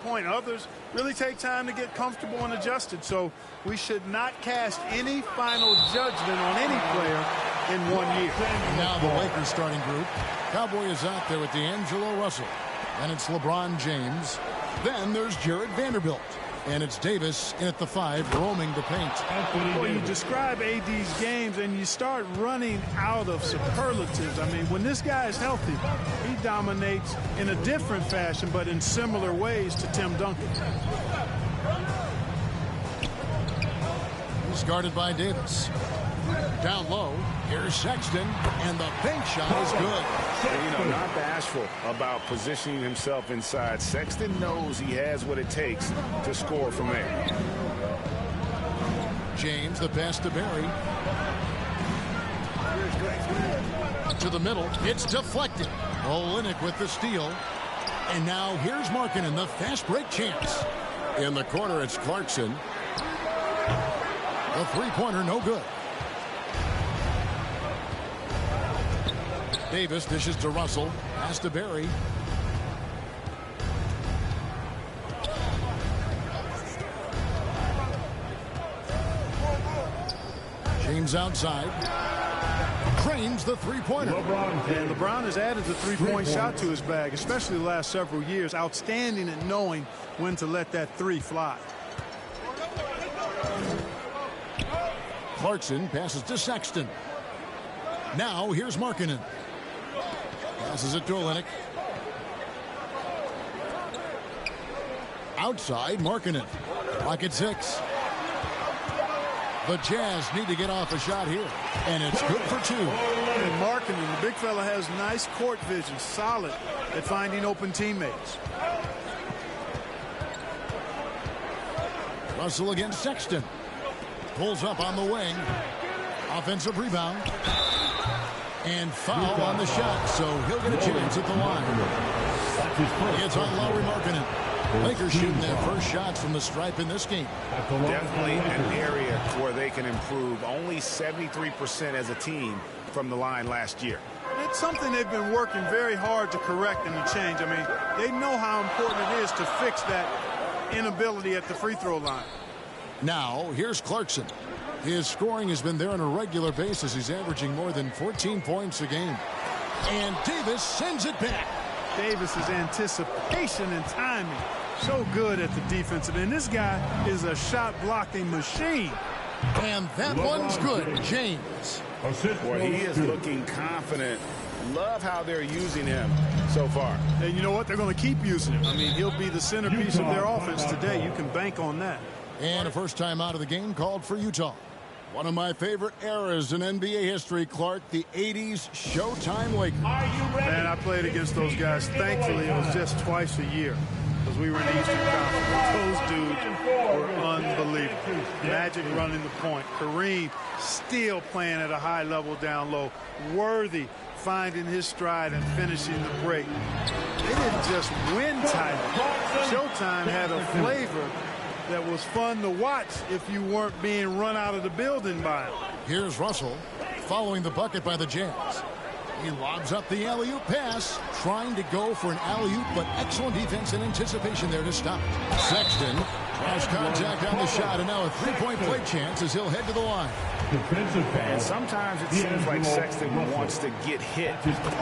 point. Others really take time to get comfortable and adjusted. So we should not cast any final judgment on any player in 1 year. Now the Lakers starting group. Cowboy is out there with D'Angelo Russell. And it's LeBron James. Then there's Jared Vanderbilt. And it's Davis in at the 5, roaming the paint. Well, you describe AD's games and you start running out of superlatives. I mean, when this guy is healthy, he dominates in a different fashion, but in similar ways to Tim Duncan. He's guarded by Davis. Down low, here's Sexton, and the bank shot is good. And, not bashful about positioning himself inside. Sexton knows he has what it takes to score from there. James, the pass to Barry. To the middle, it's deflected. Olynyk with the steal. And now here's Markkanen, the fast break chance. In the corner, it's Clarkson. The three-pointer, no good. Davis dishes to Russell. Pass to Barry. James outside. Cranes the three-pointer. And LeBron has added the three-point shot to his bag, especially the last several years. Outstanding at knowing when to let that three fly. Clarkson passes to Sexton. Now here's Markkanen. Passes it to Olynyk. Outside, Markkanen. Clock at 6. The Jazz need to get off a shot here. And it's good for 2. And Markkanen, the big fella, has nice court vision. Solid at finding open teammates. Russell against Sexton. Pulls up on the wing. Offensive rebound. And foul on the shot, so he'll get a chance at the line. It's on Lauri Markkanen. Lakers shooting their first shots from the stripe in this game. Definitely an area where they can improve. Only 73% as a team from the line last year. It's something they've been working very hard to correct and to change. I mean, they know how important it is to fix that inability at the free throw line. Now, here's Clarkson. His scoring has been there on a regular basis. He's averaging more than 14 points a game. And Davis sends it back. Davis's anticipation and timing, so good at the defensive end. This guy is a shot-blocking machine. And that one's good. James. Well, he is looking confident. Love how they're using him so far. And you know what? They're going to keep using him. I mean, he'll be the centerpiece of their offense today. You can bank on that. And a first time out of the game called for Utah. One of my favorite eras in NBA history, Clark, the 80s Showtime Lakers. Man, I played against those guys. Thankfully, it was just twice a year because we were in the Eastern Conference. Those dudes were unbelievable. Magic running the point. Kareem still playing at a high level down low. Worthy finding his stride and finishing the break. They didn't just win titles. Showtime had a flavor that was fun to watch if you weren't being run out of the building by him. Here's Russell following the bucket by the Jazz. He lobs up the alley-oop pass, trying to go for an alley-oop, but excellent defense and anticipation there to stop it. Sexton tries contact on the shot, and now a three-point play chance as he'll head to the line. And sometimes it seems like Sexton wants to get hit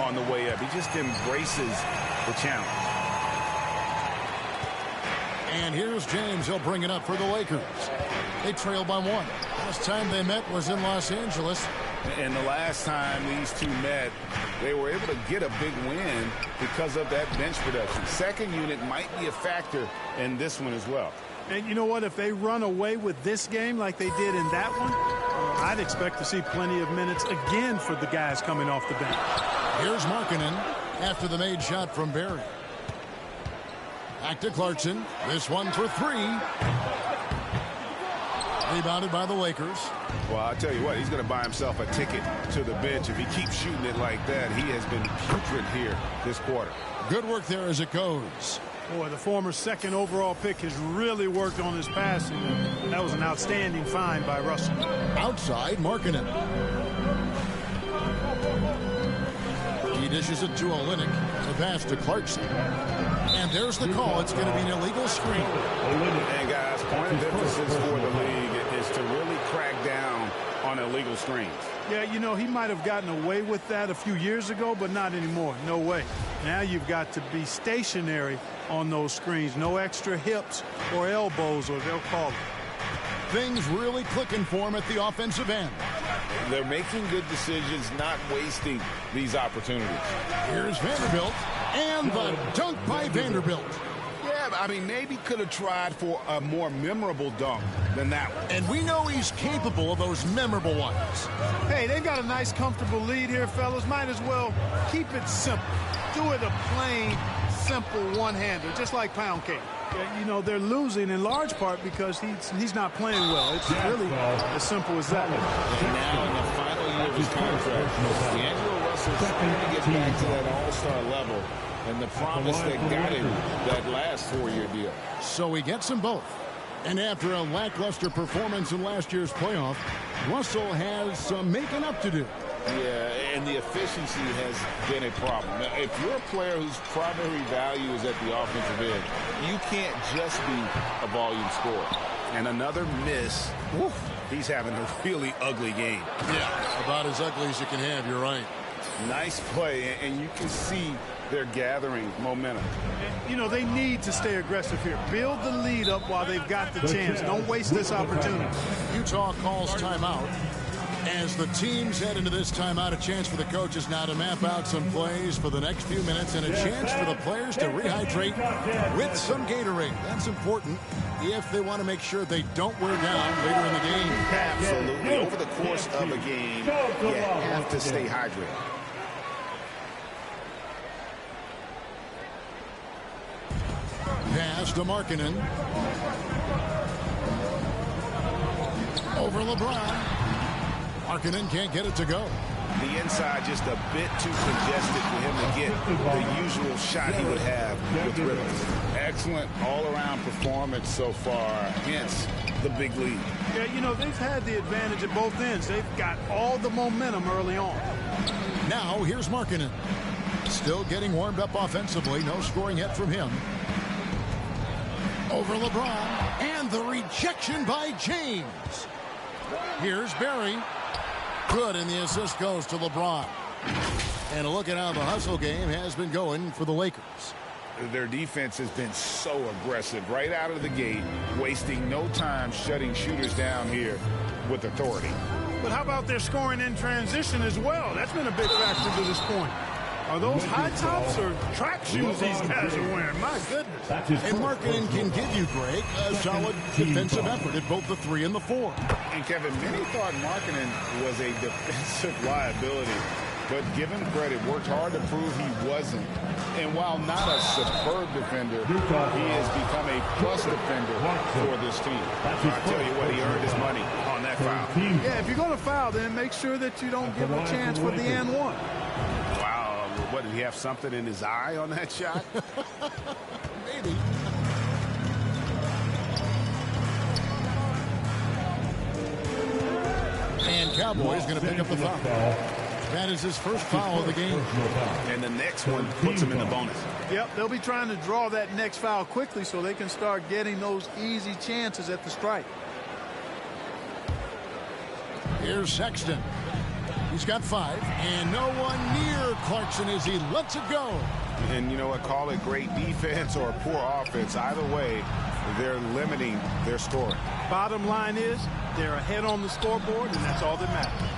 on the way up. He just embraces the challenge. And here's James. He'll bring it up for the Lakers. They trail by 1. Last time they met was in Los Angeles. And the last time these two met, they were able to get a big win because of that bench production. Second unit might be a factor in this one as well. And you know what? If they run away with this game like they did in that one, I'd expect to see plenty of minutes again for the guys coming off the bench. Here's Markkanen after the made shot from Barry. Back to Clarkson. This one for 3. Rebounded by the Lakers. Well, I'll tell you what, he's going to buy himself a ticket to the bench. If he keeps shooting it like that, he has been putrid here this quarter. Good work there as it goes. Boy, the former second overall pick has really worked on his passing. That was an outstanding find by Russell. Outside, Markkanen. He dishes it to Olynyk. The pass to Clarkson. And There's the call. It's going to be an illegal screen. And guys, point of emphasis for the league is to really crack down on illegal screens. Yeah, you know, he might have gotten away with that a few years ago, but not anymore. No way. Now you've got to be stationary on those screens. No extra hips or elbows, or they'll call it. Things really clicking for him at the offensive end. They're making good decisions, not wasting these opportunities. Here's Vanderbilt, and the dunk by Vanderbilt. Yeah, I mean, maybe could have tried for a more memorable dunk than that one. And we know he's capable of those memorable ones. Hey, they've got a nice, comfortable lead here, fellas. Might as well keep it simple. Do it a plain, simple one-hander, just like pound cake. Yeah, you know, they're losing in large part because he's not playing well. It's really as simple as that. And now in the final year of his contract, D'Angelo Russell's trying to get back to that all-star level and the promise that got him that last 4-year deal. So he gets them both. And after a lackluster performance in last year's playoff, Russell has some making up to do. Yeah, and the efficiency has been a problem. Now, if you're a player whose primary value is at the offensive end, you can't just be a volume scorer. And another miss. Woof, he's having a really ugly game. Yeah, about as ugly as you can have, you're right. Nice play, and you can see they're gathering momentum. And, you know, they need to stay aggressive here. Build the lead up while they've got the chance. Don't waste this opportunity. Utah calls timeout. As the teams head into this timeout, a chance for the coaches now to map out some plays for the next few minutes and a chance for the players to rehydrate with some Gatorade. That's important if they want to make sure they don't wear down later in the game. Absolutely. Over the course of a game, you have to stay hydrated. Pass to Markkanen. Over LeBron. Markkanen can't get it to go. The inside just a bit too congested for him to get the usual shot he would have with rhythm. Excellent all-around performance so far, hence the big lead. Yeah, you know, they've had the advantage at both ends. They've got all the momentum early on. Now here's Markkanen. Still getting warmed up offensively. No scoring yet from him. Over LeBron. And the rejection by James. Here's Barry. Good, and the assist goes to LeBron. And a look at how the hustle game has been going for the Lakers. Their defense has been so aggressive right out of the gate, wasting no time shutting shooters down here with authority. But how about their scoring in transition as well? That's been a big factor to this point. Are those high tops or track shoes these guys are wearing? My goodness. And Markkanen can give you, Greg, a solid defensive effort at both the 3 and the 4. And Kevin, many thought Markkanen was a defensive liability, but give him credit, worked hard to prove he wasn't. And while not a superb defender, he has become a plus defender for this team. I tell you what, he earned his money on that foul. Yeah, if you're going to foul, then make sure that you don't give a chance for the and one. Wow, what, did he have something in his eye on that shot? Maybe. And Cowboys going to pick up the foul. That is his first foul of the game. And the next one puts him in the bonus. Yep, they'll be trying to draw that next foul quickly so they can start getting those easy chances at the strike. Here's Sexton. He's got 5, and no one near Clarkson as he lets it go. And you know what? Call it great defense or poor offense. Either way, they're limiting their scoring. Bottom line is they're ahead on the scoreboard, and that's all that matters.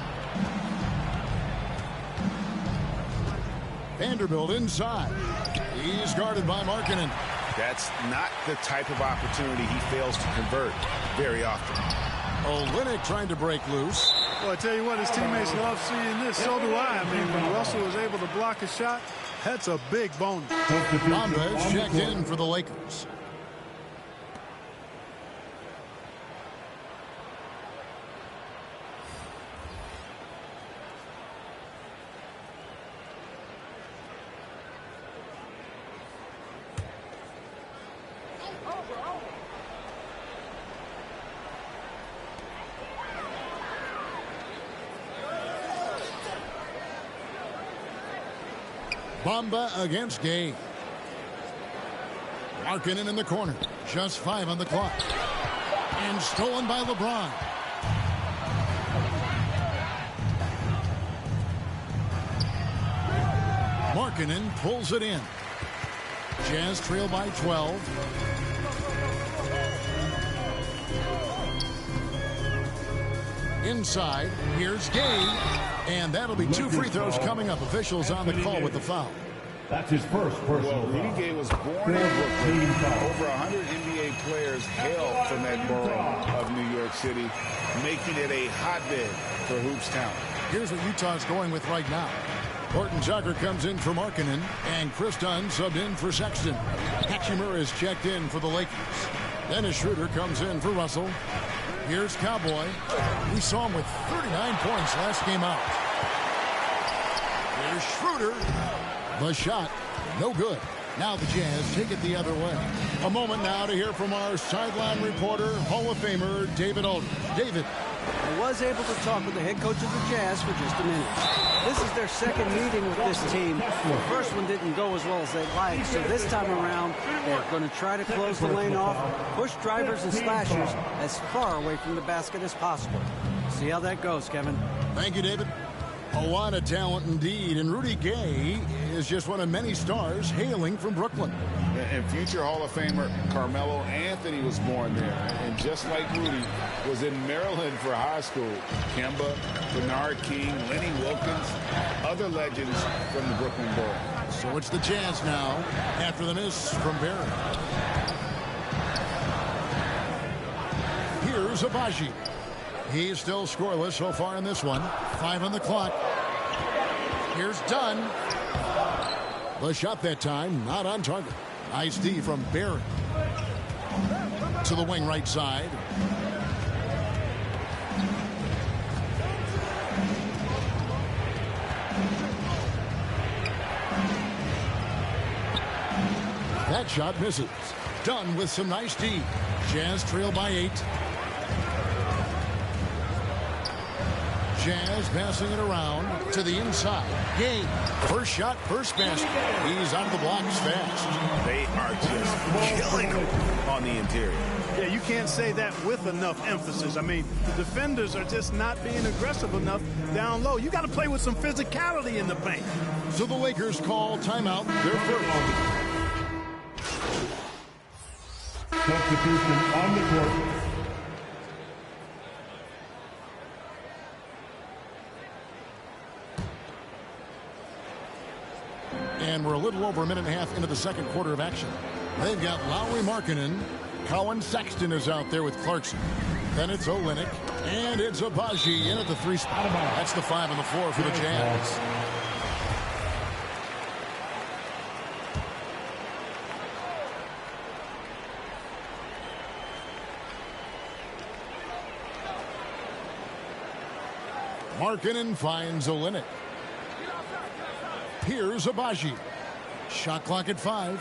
Vanderbilt inside. He's guarded by Markkanen. That's not the type of opportunity he fails to convert very often. Olynyk trying to break loose. Well, I tell you what, his teammates love seeing this. So do I. I mean, when Russell was able to block a shot, that's a big bonus. Bamba checked in for the Lakers. Bamba against Gay. Markkanen in the corner. Just 5 on the clock. And stolen by LeBron. Markkanen pulls it in. Jazz trail by 12. Inside, here's Gay. And that'll be 2 free throws coming up. Officials on the call with the foul. That's his first personal foul. Rudy Gay was born in Brooklyn. Over 100 NBA players hail from that borough of New York City, making it a hotbed for hoops talent. Here's what Utah's going with right now. Horton Tucker comes in for Markkanen, and Chris Dunn subbed in for Sexton. Hachimura is checked in for the Lakers. Dennis Schroeder comes in for Russell. Here's Cowboy. We saw him with 39 points last game out. Here's Schroeder. The shot, no good. Now the Jazz take it the other way. A moment now to hear from our sideline reporter, Hall of Famer David Aldridge. David. I was able to talk with the head coach of the Jazz for just a minute. This is their second meeting with this team. The first one didn't go as well as they'd like, so this time around, they're going to try to close the lane off, push drivers and slashers as far away from the basket as possible. See how that goes, Kevin. Thank you, David. A lot of talent indeed, and Rudy Gay is just one of many stars hailing from Brooklyn. And future Hall of Famer Carmelo Anthony was born there, and just like Rudy, was in Maryland for high school. Kemba, Bernard King, Lenny Wilkins, other legends from the Brooklyn Borough. So it's the Jazz now after the miss from Barry. Here's Agbaji. He's still scoreless so far in this one. 5 on the clock. Here's Dunn. The shot that time, not on target. Nice D from Barry. To the wing right side. That shot misses. Dunn with some nice D. Jazz trail by 8. Jazz passing it around to the inside. Gay. First shot, first basket. He's out of the blocks fast. They are just killing him on the interior. Yeah, you can't say that with enough emphasis. I mean, the defenders are just not being aggressive enough down low. You got to play with some physicality in the paint. So the Lakers call timeout, their first. Substitution on the court. And we're a little over a minute and a half into the second quarter of action. They've got Lauri Markkanen. Colin Sexton is out there with Clarkson. Then it's Olynyk. And it's Agbaji in at the 3 spot. That's the 5 on the floor for the Jazz. Markkanen finds Olynyk. Here's Agbaji. Shot clock at 5.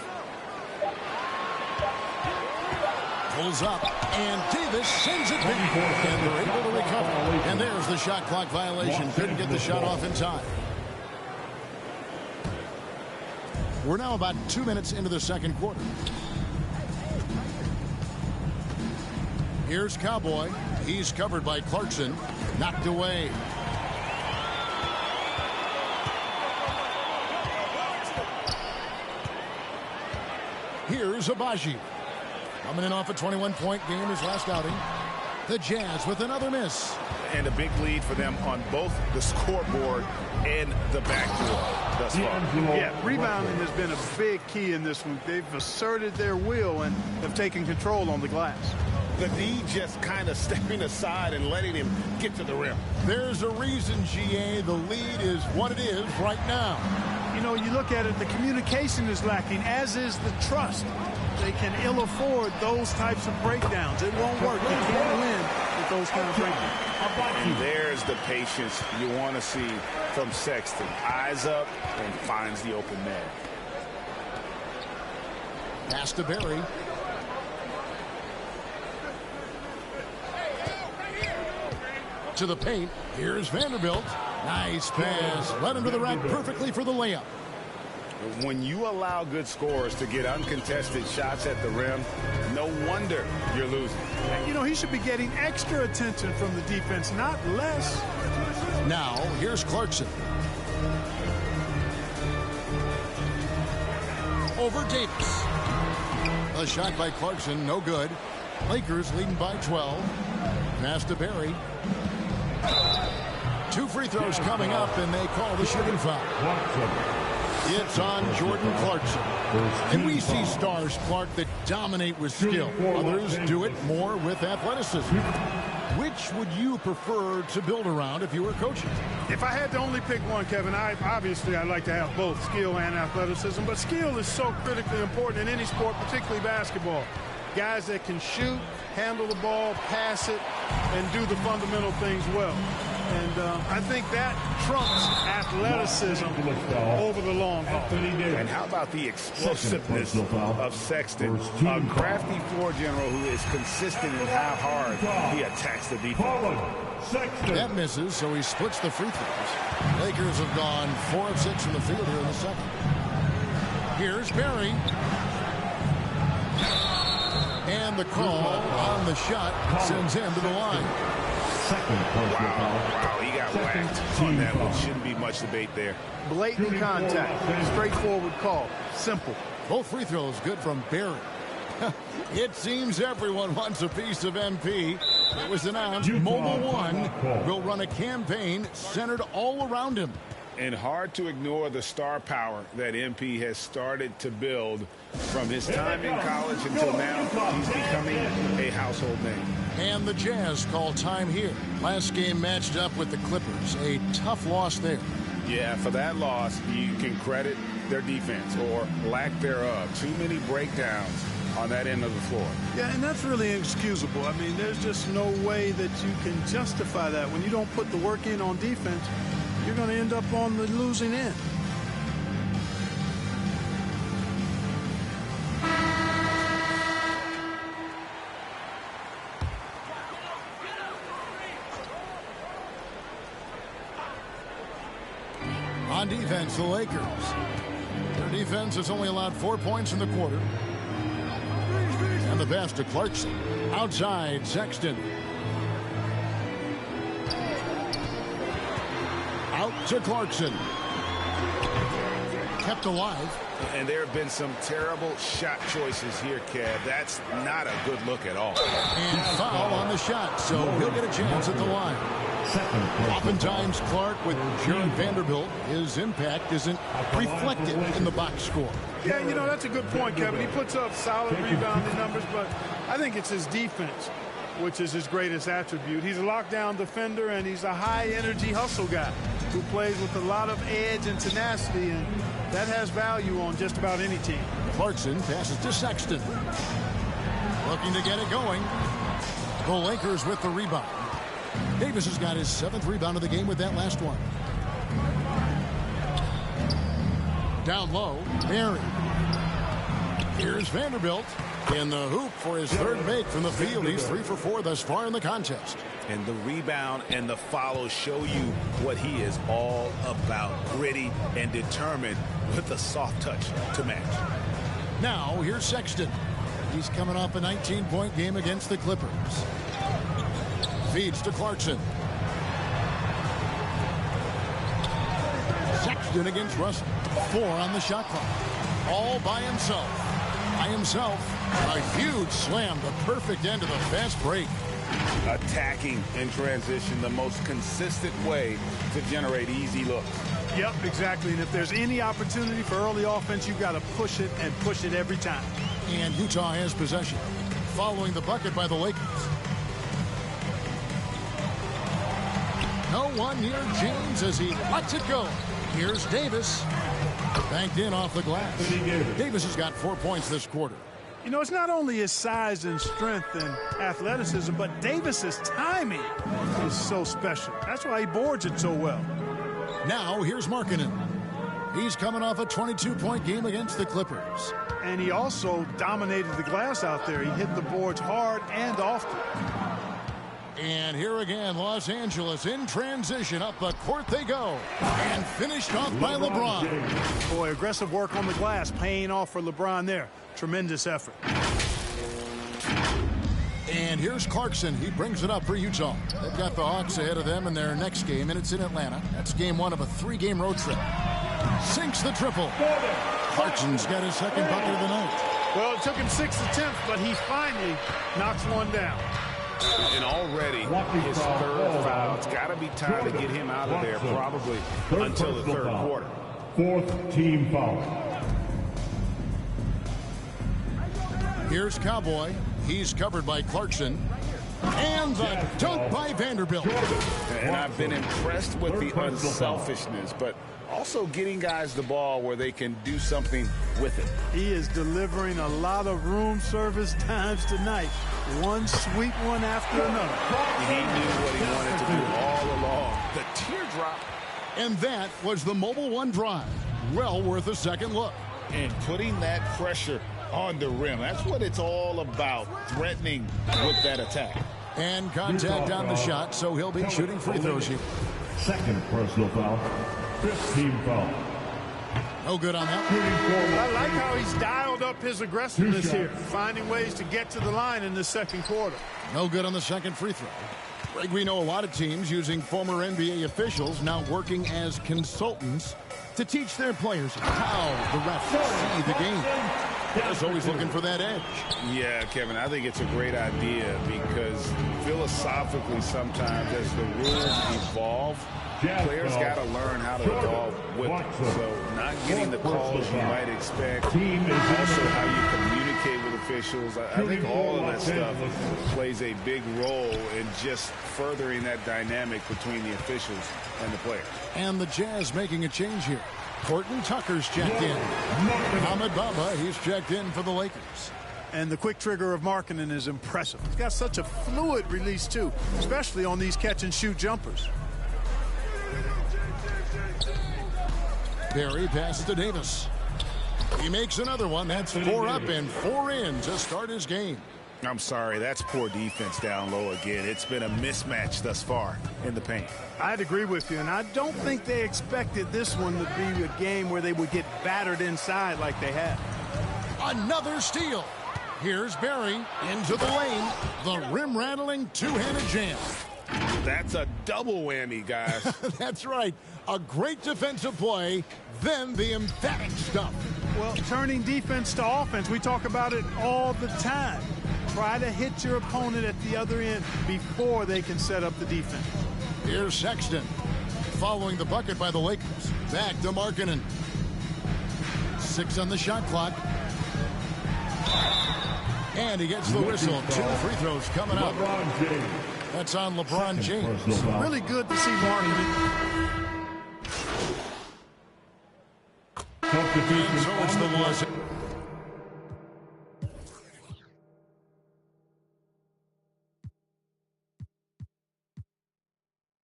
Pulls up, and Davis sends it back, and they're able to recover. And there's the shot clock violation. Couldn't get the shot off in time. We're now about 2 minutes into the second quarter. Here's Cowboy. He's covered by Clarkson. Knocked away. Here's Agbaji. Coming in off a 21-point game his last outing. The Jazz with another miss. And a big lead for them on both the scoreboard and the backboard thus far. Yeah, rebounding has been a big key in this one. They've asserted their will and have taken control on the glass. The D just kind of stepping aside and letting him get to the rim. There's a reason, GA, the lead is what it is right now. You know, you look at it, the communication is lacking, as is the trust. They can ill afford those types of breakdowns. It won't work. They can't win with those kind of breakdowns. And there's the patience you want to see from Sexton. Eyes up and finds the open man. Pass to Barry. To the paint. Here's Vanderbilt. Nice pass. Led him to the rack perfectly for the layup. When you allow good scorers to get uncontested shots at the rim, no wonder you're losing. You know, he should be getting extra attention from the defense, not less. Now, here's Clarkson. Over Davis. A shot by Clarkson, no good. Lakers leading by 12. Pass to Barry. 2 free throws coming up, and they call the shooting foul. It's on Jordan Clarkson. And we see stars, Clark, that dominate with skill. Others do it more with athleticism. Which would you prefer to build around if you were coaching? If I had to only pick one, Kevin, I'd like to have both skill and athleticism. But skill is so critically important in any sport, particularly basketball. Guys that can shoot, handle the ball, pass it, and do the fundamental things well. And I think that trumps athleticism over the long haul. And how about the explosiveness of Sexton, a crafty floor general who is consistent in how hard he attacks the defense. That misses, so he splits the free throws. Lakers have gone 4 of 6 from the field here in the second. Here's Barry. And the call on the shot sends him to the line. Wow, he got whacked on that one. Shouldn't be much debate there. Blatant contact. Straightforward call. Simple. Both free throws good from Barry. It seems everyone wants a piece of MP. It was announced Mobile One will run a campaign centered all around him. And hard to ignore the star power that MP has started to build from his time in college until now. He's becoming a household name. And the Jazz call time here. Last game matched up with the Clippers. A tough loss there. Yeah, for that loss, you can credit their defense or lack thereof. Too many breakdowns on that end of the floor. Yeah, and that's really inexcusable. I mean, there's just no way that you can justify that. When you don't put the work in on defense, you're going to end up on the losing end. On defense, the Lakers. Their defense has only allowed 4 points in the quarter. And the pass to Clarkson. Outside, Sexton. Out to Clarkson. Kept alive. And there have been some terrible shot choices here, Kev. That's not a good look at all. And foul on the shot, so he'll get a chance at the line. Oftentimes, Clark, with Jared Vanderbilt, his impact isn't reflected in the box score. Yeah, you know, that's a good point, Kevin. He puts up solid rebounding numbers, but I think it's his defense, which is his greatest attribute. He's a lockdown defender, and he's a high-energy hustle guy who plays with a lot of edge and tenacity, and that has value on just about any team. Clarkson passes to Sexton. Looking to get it going. The Lakers with the rebound. Davis has got his 7th rebound of the game with that last one. Down low, Barry. Here's Vanderbilt in the hoop for his 3rd make from the field. He's 3 for 4 thus far in the contest. And the rebound and the follow show you what he is all about. Gritty and determined with a soft touch to match. Now, here's Sexton. He's coming off a 19-point game against the Clippers. Feeds to Clarkson. Sexton against Russell. 4 on the shot clock. All by himself. A huge slam, the perfect end of the fast break. Attacking in transition, the most consistent way to generate easy looks. Yep, exactly. And if there's any opportunity for early offense, you've got to push it and push it every time. And Utah has possession. Following the bucket by the Lakers. No one near James as he lets it go. Here's Davis. Banked in off the glass. Davis has got 4 points this quarter. You know, it's not only his size and strength and athleticism, but Davis's timing is so special. That's why he boards it so well. Now, here's Markkanen. He's coming off a 22-point game against the Clippers. And he also dominated the glass out there. He hit the boards hard and often. And here again, Los Angeles in transition. Up the court they go. And finished off by LeBron. Boy, aggressive work on the glass, paying off for LeBron there. Tremendous effort. And here's Clarkson. He brings it up for Utah. They've got the Hawks ahead of them in their next game, and it's in Atlanta. That's game 1 of a 3-game road trip. Sinks the triple. Clarkson's got his second bucket of the night. Well, it took him 6 attempts, but he finally knocks one down. And already his third foul. It's got to be time to get him out of there probably until the third quarter. 4th team foul. Here's Cowboy. He's covered by Clarkson. And the dunk by Vanderbilt. And I've been impressed with the unselfishness, but also getting guys the ball where they can do something with it. He is delivering a lot of room service times tonight. One sweet one after another. He knew what he wanted to do all along. The teardrop. And that was the Mobile One drive. Well worth a second look. And putting that pressure on the rim. That's what it's all about, threatening with that attack. And contact on the shot, so he'll be shooting free throws here. 2nd personal foul. 5th team foul. No good on that. I like how he's dialed up his aggressiveness here, finding ways to get to the line in the second quarter. No good on the second free throw. Greg, we know a lot of teams using former NBA officials now working as consultants to teach their players how the refs see the game. Just always looking for that edge. Yeah, Kevin, I think it's a great idea because philosophically sometimes as the rules evolve, players got to learn how to evolve with it. So not getting the calls you might expect, also how you communicate with officials. I think all of that stuff plays a big role in just furthering that dynamic between the officials and the players. And the Jazz making a change here. Horton Tucker's checked in. Ahmed Baba, he's checked in for the Lakers. And the quick trigger of Markkanen is impressive. He's got such a fluid release, too, especially on these catch-and-shoot jumpers. Barry passes to Davis. He makes another one. That's 4 up and 4 in to start his game. I'm sorry, that's poor defense down low again. It's been a mismatch thus far in the paint. I'd agree with you, and I don't think they expected this one to be a game where they would get battered inside like they had. Another steal. Here's Barry into the lane. The rim-rattling two-handed jam. That's a double whammy, guys. That's right. A great defensive play, then the emphatic stuff. Well, turning defense to offense, we talk about it all the time. Try to hit your opponent at the other end before they can set up the defense. Here's Sexton. Following the bucket by the Lakers. Back to Markkanen. 6 on the shot clock. And he gets the whistle. 2 free throws coming up. That's on LeBron James. Really good to see Markkanen. And so it's the Los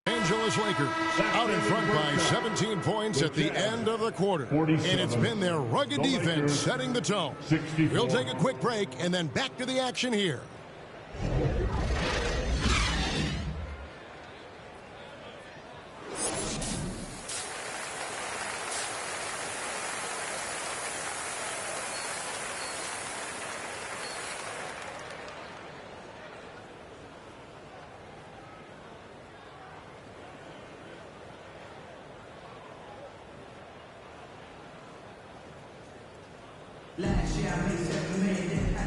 Angeles Lakers out in front by 17 points at the end of the quarter. And it's been their rugged defense setting the tone. We'll take a quick break and then back to the action here.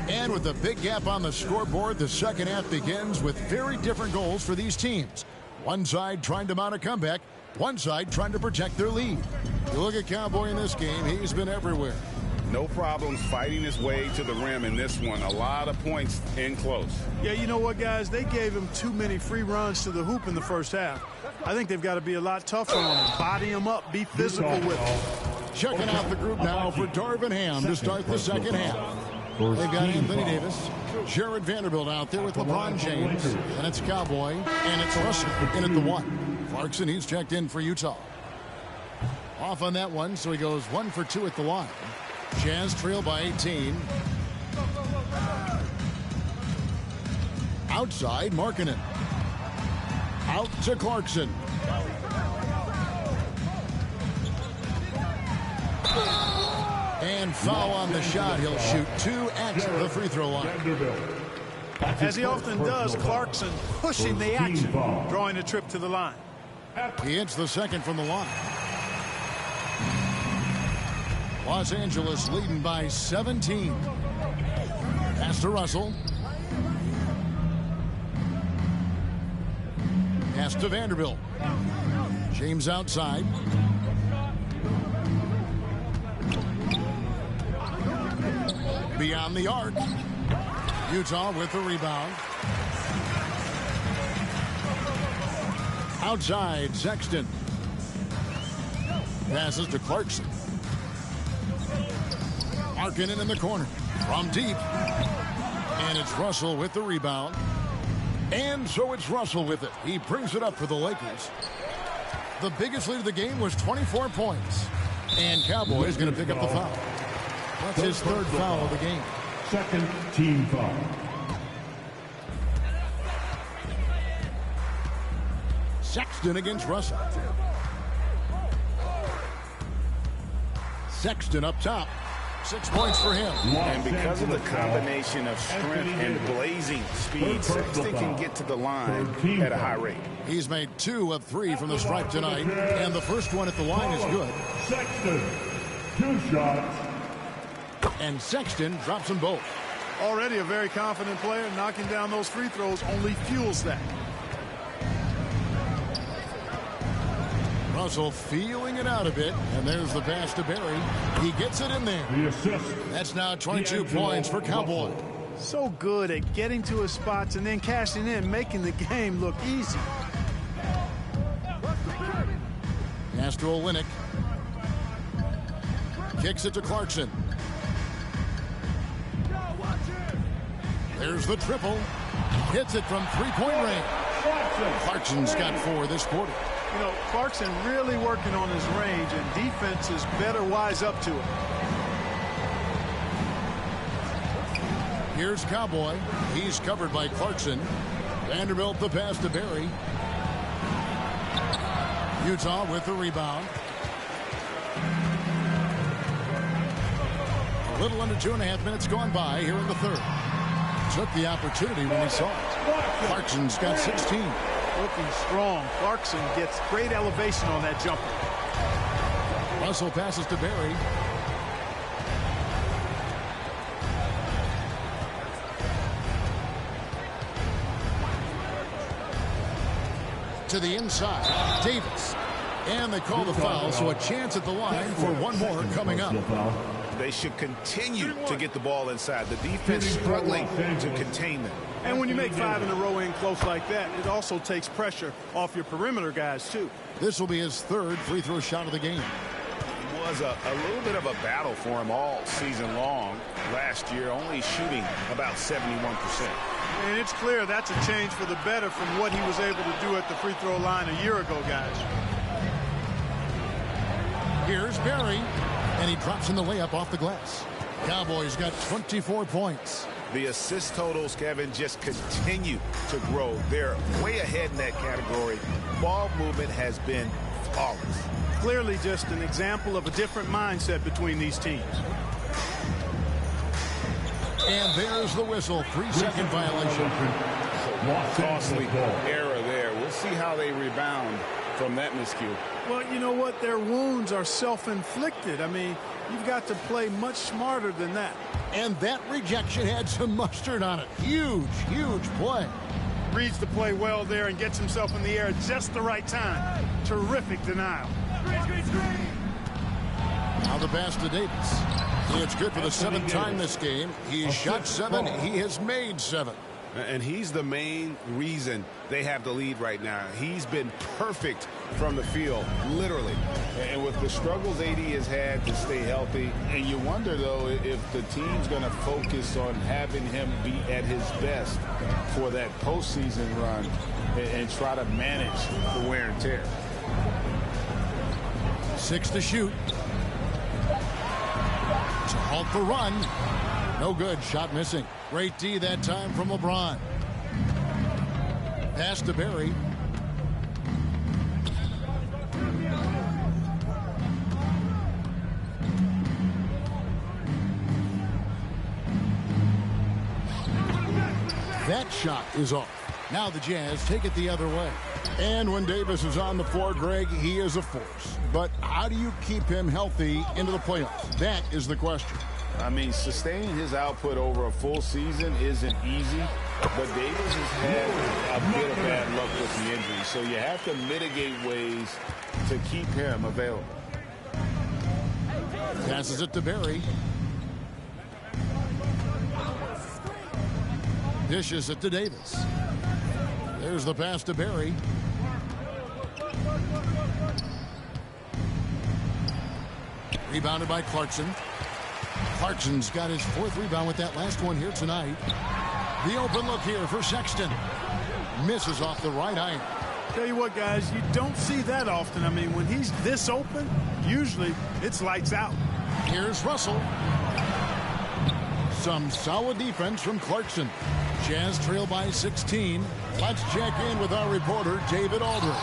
And with a big gap on the scoreboard, the second half begins with very different goals for these teams. One side trying to mount a comeback, one side trying to protect their lead. You look at Cowboy in this game, he's been everywhere. No problems fighting his way to the rim in this one. A lot of points in close. Yeah, you know what, guys? They gave him too many free runs to the hoop in the first half. I think they've got to be a lot tougher on him. Body him up, be physical with him. Checking out the group now for Darvin Ham to start the second half. They've got Anthony Davis, Jared Vanderbilt out there with LeBron James, and it's Cowboy, and it's Russell in at the 1. Clarkson, he's checked in for Utah. Off on that one, so he goes 1 for 2 at the line. Jazz trail by 18. Outside, Markkanen. Out to Clarkson. And foul on the shot. He'll shoot 2 at the free throw line. As he often does, Clarkson pushing the action, drawing a trip to the line. He hits the second from the line. Los Angeles leading by 17. Pass to Russell. Pass to Vanderbilt. James outside. Beyond the arc. Utah with the rebound. Outside, Sexton. Passes to Clarkson. Markkanen in the corner. From deep. And it's Russell with the rebound. And so it's Russell with it. He brings it up for the Lakers. The biggest lead of the game was 24 points. And Cowboys going to pick up the foul. That's his third foul of the game. Second team foul. Sexton against Russell. Sexton up top. 6 points for him. And because of the combination of strength and blazing speed, Sexton can get to the line at a high rate. He's made 2 of 3 from the stripe tonight, and the first one at the line is good. Sexton, 2 shots. And Sexton drops them both. Already a very confident player. Knocking down those free throws only fuels that. Russell feeling it out a bit, and there's the pass to Barry. He gets it in there. The assist. That's now 22 points for Cowboy. So good at getting to his spots and then cashing in, making the game look easy. Pass to Olynyk. Kicks it to Clarkson. There's the triple. Hits it from three-point range. Clarkson's got 4 this quarter. You know, Clarkson really working on his range, and defenses better wise up to it. Here's Cowboy. He's covered by Clarkson. Vanderbilt the pass to Barry. Utah with the rebound. A little under 2.5 minutes gone by here in the third. Took the opportunity when he saw it. Clarkson's got 16. Looking strong. Clarkson gets great elevation on that jumper. Russell passes to Barry. To the inside. Davis. And they call the foul, so a chance at the line for one more coming up. They should continue to get the ball inside. The defense struggling to contain them. And when you make 5 in a row in close like that, it also takes pressure off your perimeter guys, too. This will be his third free throw shot of the game. It was a little bit of a battle for him all season long. Last year, only shooting about 71%. And it's clear that's a change for the better from what he was able to do at the free throw line a year ago, guys. Here's Barry, and he drops in the layup off the glass. Cowboys got 24 points. The assist totals, Kevin, just continue to grow. They're way ahead in that category. Ball movement has been flawless. Clearly just an example of a different mindset between these teams. And there's the whistle. 3-second violation. Costly error there. We'll see how they rebound from that miscue. Well, you know what? Their wounds are self-inflicted. I mean, you've got to play much smarter than that. And that rejection had some mustard on it. Huge, huge play. Reads the play well there and gets himself in the air at just the right time. Terrific denial. Now the pass to Davis. It's good for the 7th time this game. He's shot 7. He has made 7. And he's the main reason they have the lead right now. He's been perfect from the field, literally. And with the struggles AD has had to stay healthy, and you wonder, though, if the team's going to focus on having him be at his best for that postseason run and try to manage the wear and tear. 6 to shoot. To halt the run. No good. Shot missing. Great D that time from LeBron. Pass to Barry. That shot is off. Now the Jazz take it the other way. And when Davis is on the floor, Greg, he is a force. But how do you keep him healthy into the playoffs? That is the question. I mean, sustaining his output over a full season isn't easy, but Davis has had a bit of bad luck with the injury, so you have to mitigate ways to keep him available. Passes it to Barry. Dishes it to Davis. There's the pass to Barry. Rebounded by Clarkson. Clarkson's got his 4th rebound with that last one here tonight. The open look here for Sexton. Misses off the right iron. Tell you what, guys, you don't see that often. I mean, when he's this open, usually it's lights out. Here's Russell. Some solid defense from Clarkson. Jazz trail by 16. Let's check in with our reporter, David Aldridge.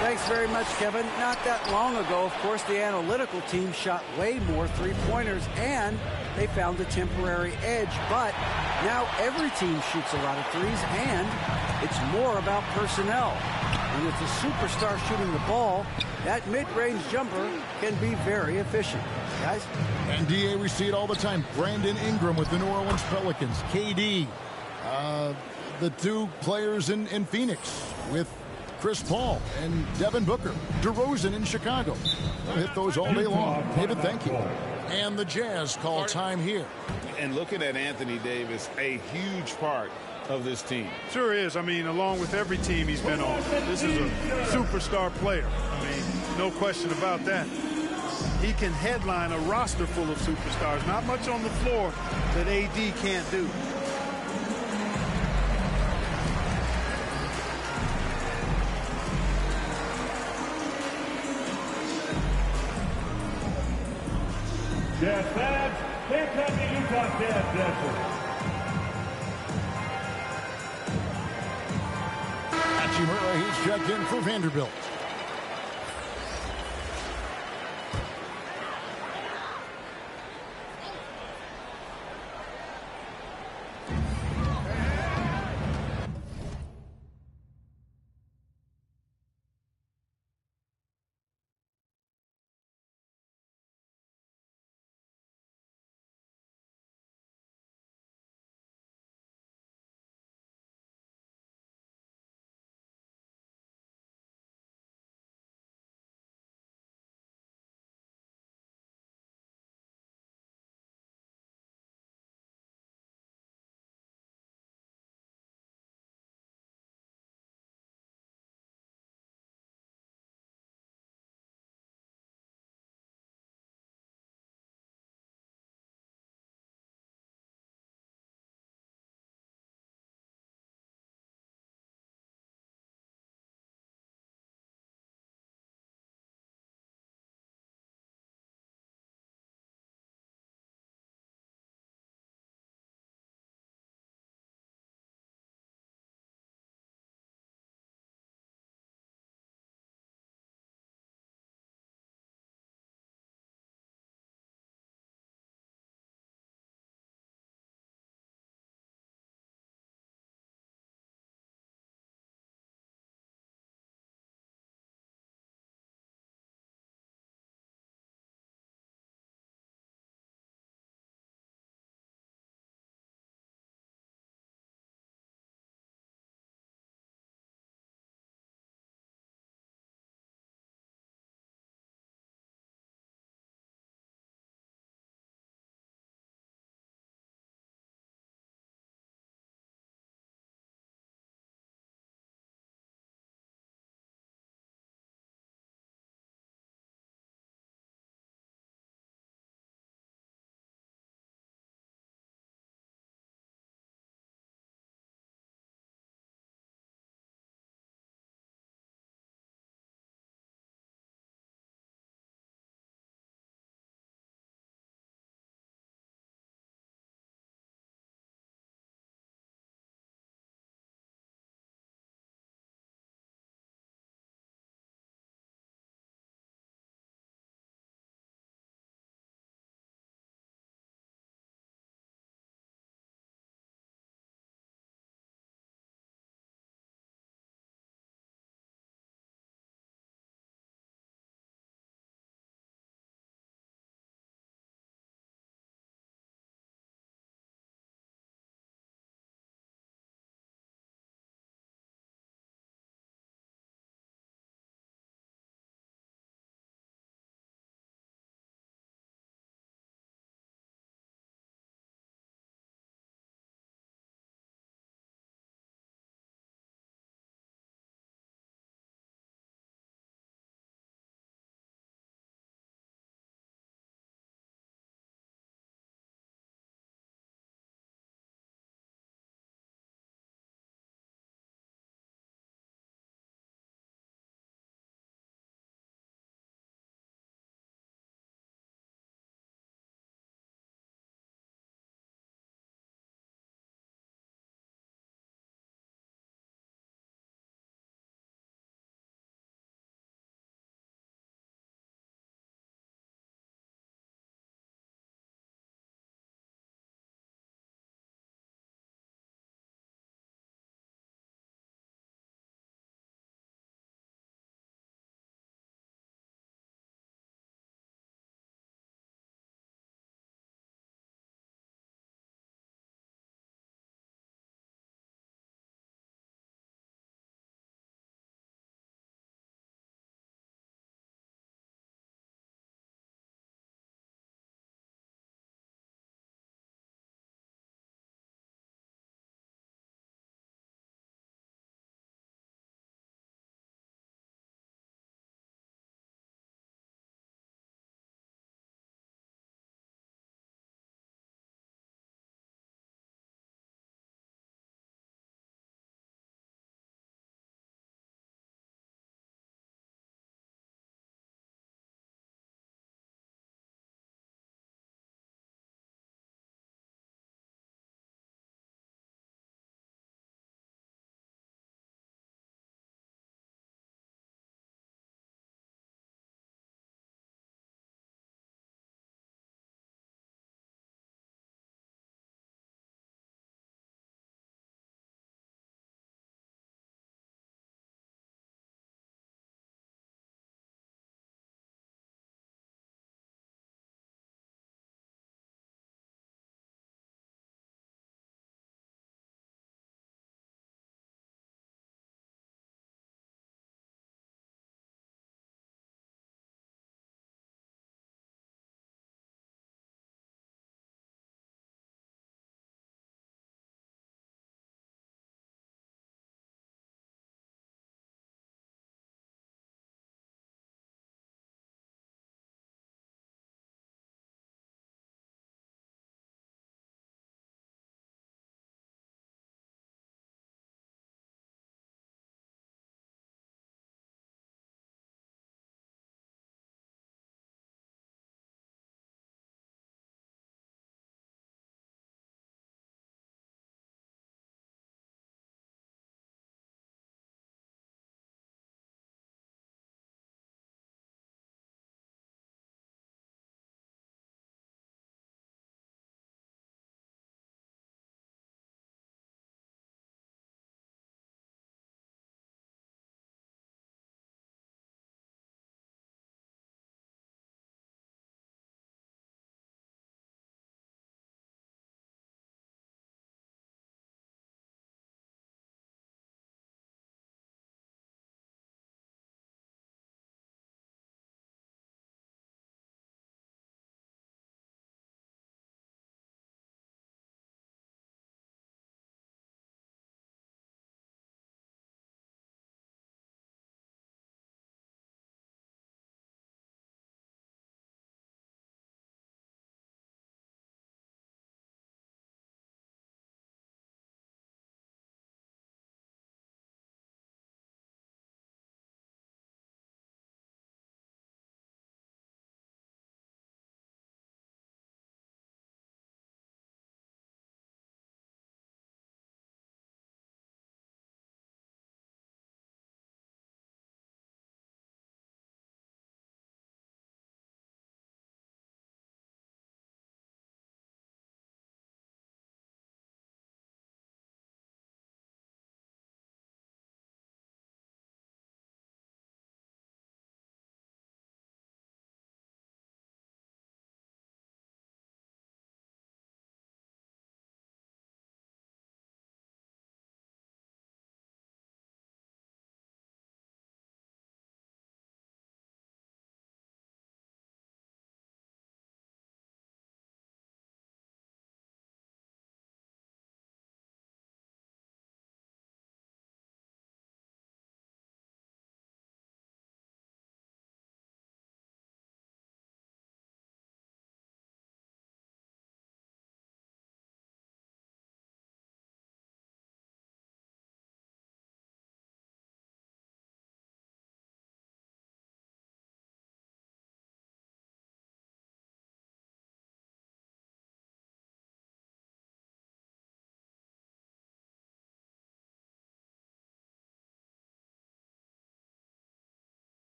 Thanks very much, Kevin. Not that long ago, of course, the analytical team shot way more three-pointers, and they found a temporary edge. But now every team shoots a lot of threes, and it's more about personnel. And with the superstar shooting the ball, that mid-range jumper can be very efficient. Guys? And DA, we see it all the time. Brandon Ingram with the New Orleans Pelicans. KD. The 2 players in Phoenix with Chris Paul and Devin Booker. DeRozan in Chicago. We'll hit those all day long. David, thank you. And the Jazz call time here. And looking at Anthony Davis, a huge part of this team. Sure is. I mean, along with every team he's been on, this is a superstar player. I mean, no question about that. He can headline a roster full of superstars. Not much on the floor that AD can't do. Jazz fans, here come the Utah Jazz dancers. Hachimura, he's checked in for Vanderbilt.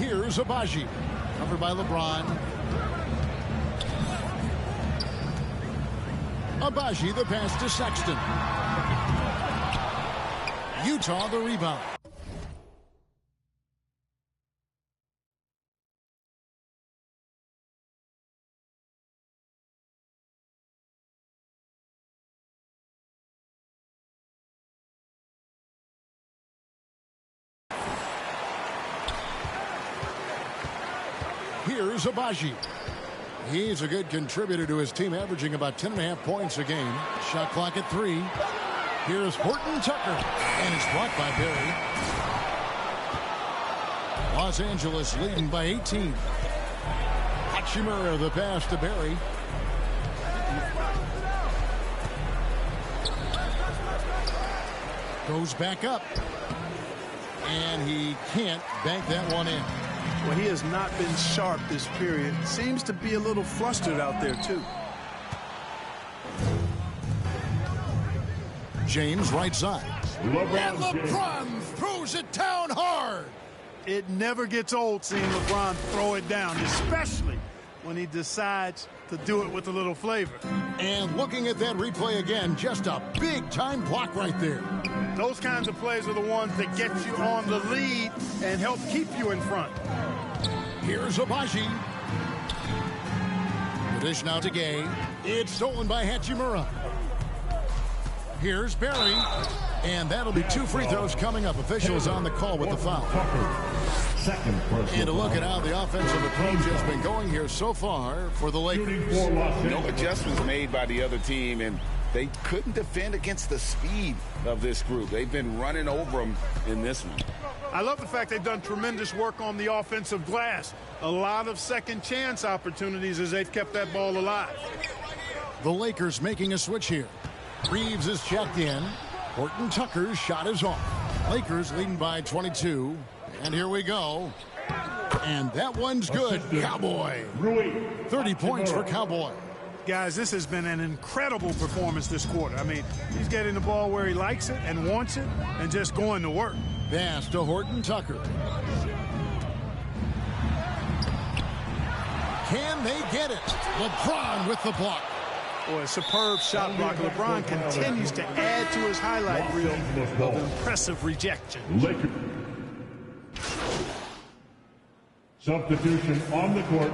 Here's Agbaji. Covered by LeBron. Agbaji, the pass to Sexton. Utah, the rebound. Here's Agbaji. He's a good contributor to his team, averaging about 10.5 points a game. Shot clock at 3. Here's Horton Tucker, and it's blocked by Barry. Los Angeles leading by 18. Hachimura, the pass to Barry. Goes back up, and he can't bank that one in. Well, he has not been sharp this period. Seems to be a little flustered out there, too. James right side. And LeBron throws it down hard. It never gets old seeing LeBron throw it down, especially when he decides to do it with a little flavor. And looking at that replay again, just a big-time block right there. Those kinds of plays are the ones that get you on the lead and help keep you in front. Here's Agbaji. The dish now to Gay. It's stolen by Hachimura. Here's Barry. And that'll be 2 free throws coming up. Officials on the call with the foul. And to look at how the offensive approach has been going here so far for the Lakers. No adjustments made by the other team, and they couldn't defend against the speed of this group. They've been running over them in this one. I love the fact they've done tremendous work on the offensive glass. A lot of second chance opportunities as they've kept that ball alive. The Lakers making a switch here. Reeves is checked in. Horton Tucker's shot is off. Lakers leading by 22. And here we go. And that one's good. Cowboy. 30 points for Cowboy. Guys, this has been an incredible performance this quarter. I mean, he's getting the ball where he likes it and wants it and just going to work. Pass to Horton Tucker. Can they get it? LeBron with the block. Boy, a superb shot block. LeBron continues to add to his highlight reel of impressive rejection. Substitution on the court.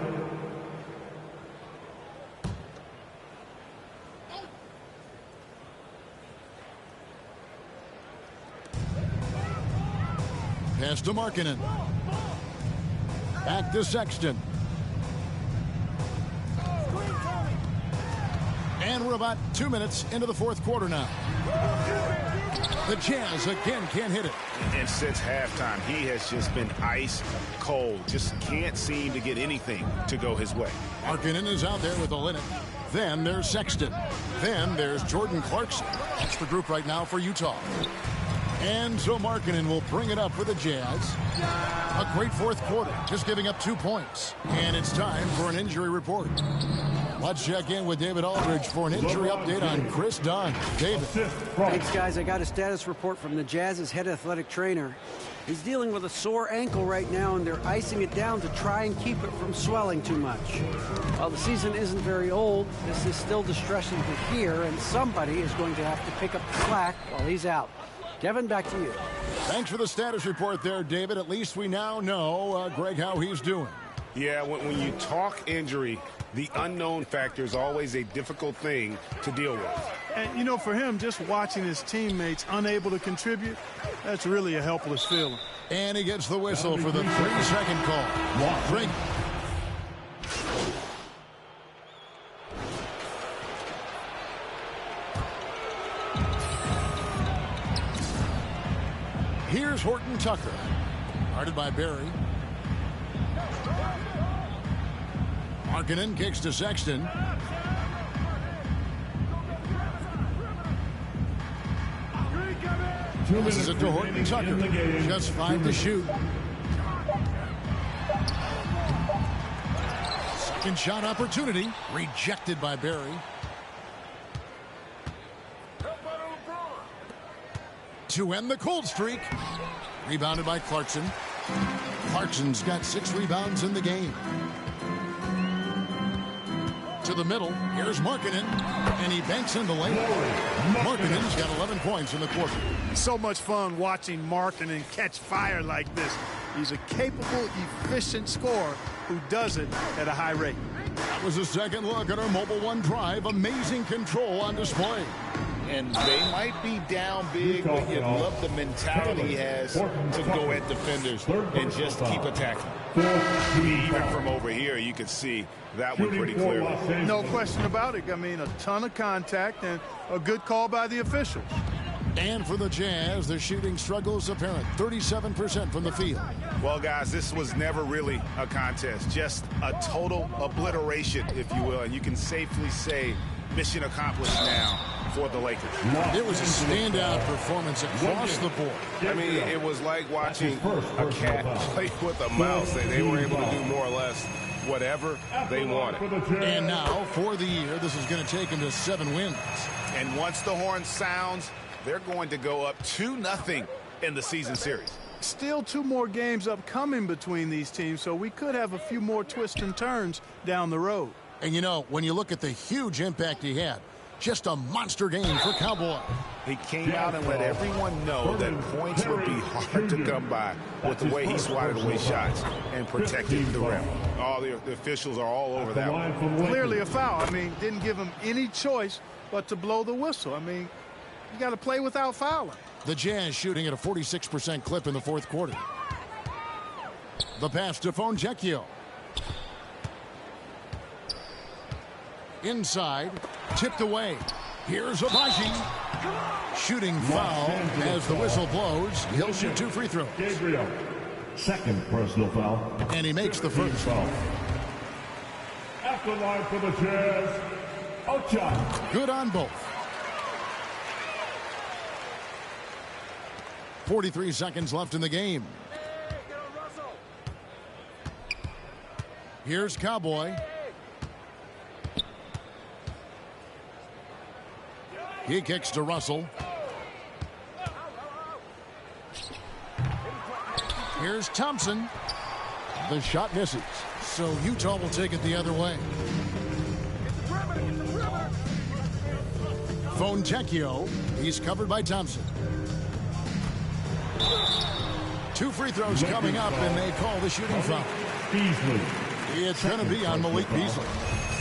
Pass to Markkanen. Back to Sexton. And we're about 2 minutes into the fourth quarter now. The Jazz again can't hit it. And since halftime, he has just been ice cold. Just can't seem to get anything to go his way. Markkanen is out there with Olynyk. Then there's Sexton. Then there's Jordan Clarkson. That's the group right now for Utah. And so Markkanen will bring it up for the Jazz. A great fourth quarter, just giving up 2 points. And it's time for an injury report. Let's check in with David Aldridge for an injury update on Chris Dunn. David. Thanks, guys. I got a status report from the Jazz's head athletic trainer. He's dealing with a sore ankle right now, and they're icing it down to try and keep it from swelling too much. While the season isn't very old, this is still distressing to hear, and somebody is going to have to pick up the slack while he's out. Kevin, back to you. Thanks for the status report there, David. At least we now know, Greg, how he's doing. Yeah, when you talk injury, the unknown factor is always a difficult thing to deal with. And, you know, for him, just watching his teammates unable to contribute, that's really a helpless feeling. And he gets the whistle for the 3-second call. Drink. Here's Horton Tucker. Guarded by Barry. Markkanen kicks to Sexton. This is it to Horton Tucker. Just 5 to shoot. Second shot opportunity. Rejected by Barry. To end the cold streak. Rebounded by Clarkson. Clarkson's got 6 rebounds in the game. To the middle, here's Markkanen, and he banks in the lane. Markkanen's got 11 points in the quarter. So much fun watching Markkanen catch fire like this. He's a capable, efficient scorer who does it at a high rate. That was a second look at our Mobile One drive. Amazing control on display. And they might be down big, but you love the mentality he has to go at defenders and just keep attacking. Even from over here, you can see that one pretty clearly. No question about it. I mean, a ton of contact and a good call by the officials. And for the Jazz, the shooting struggles apparent. 37% from the field. Well, guys, this was never really a contest. Just a total obliteration, if you will. And you can safely say mission accomplished now for the Lakers. It was a standout performance across the board. I mean, it was like watching a cat play with a mouse. They were able to do more or less whatever they wanted. And now, for the year, this is going to take them to 7 wins. And once the horn sounds, they're going to go up 2-0 in the season series. Still 2 more games upcoming between these teams, so we could have a few more twists and turns down the road. And, you know, when you look at the huge impact he had, just a monster game for Cowboy. He came out and let everyone know that points would be hard to come by with the way he swatted away shots and protected the rim. All the officials are all over that one. Clearly a foul. I mean, didn't give him any choice but to blow the whistle. I mean, you got to play without fouling. The Jazz shooting at a 46% clip in the fourth quarter. The pass to Fontecchio. Inside, tipped away. Here's Agbaji. Shooting foul as the whistle blows. He'll shoot 2 free throws. Gabriel, second personal foul. And he makes the first. At the line for the Jazz, Ocha. Good on both. 43 seconds left in the game. Here's Cowboy. He kicks to Russell. Here's Thompson. The shot misses. So Utah will take it the other way. Fontecchio. He's covered by Thompson. 2 free throws coming up, and they call the shooting foul. Beasley. It's going to be on Malik Beasley.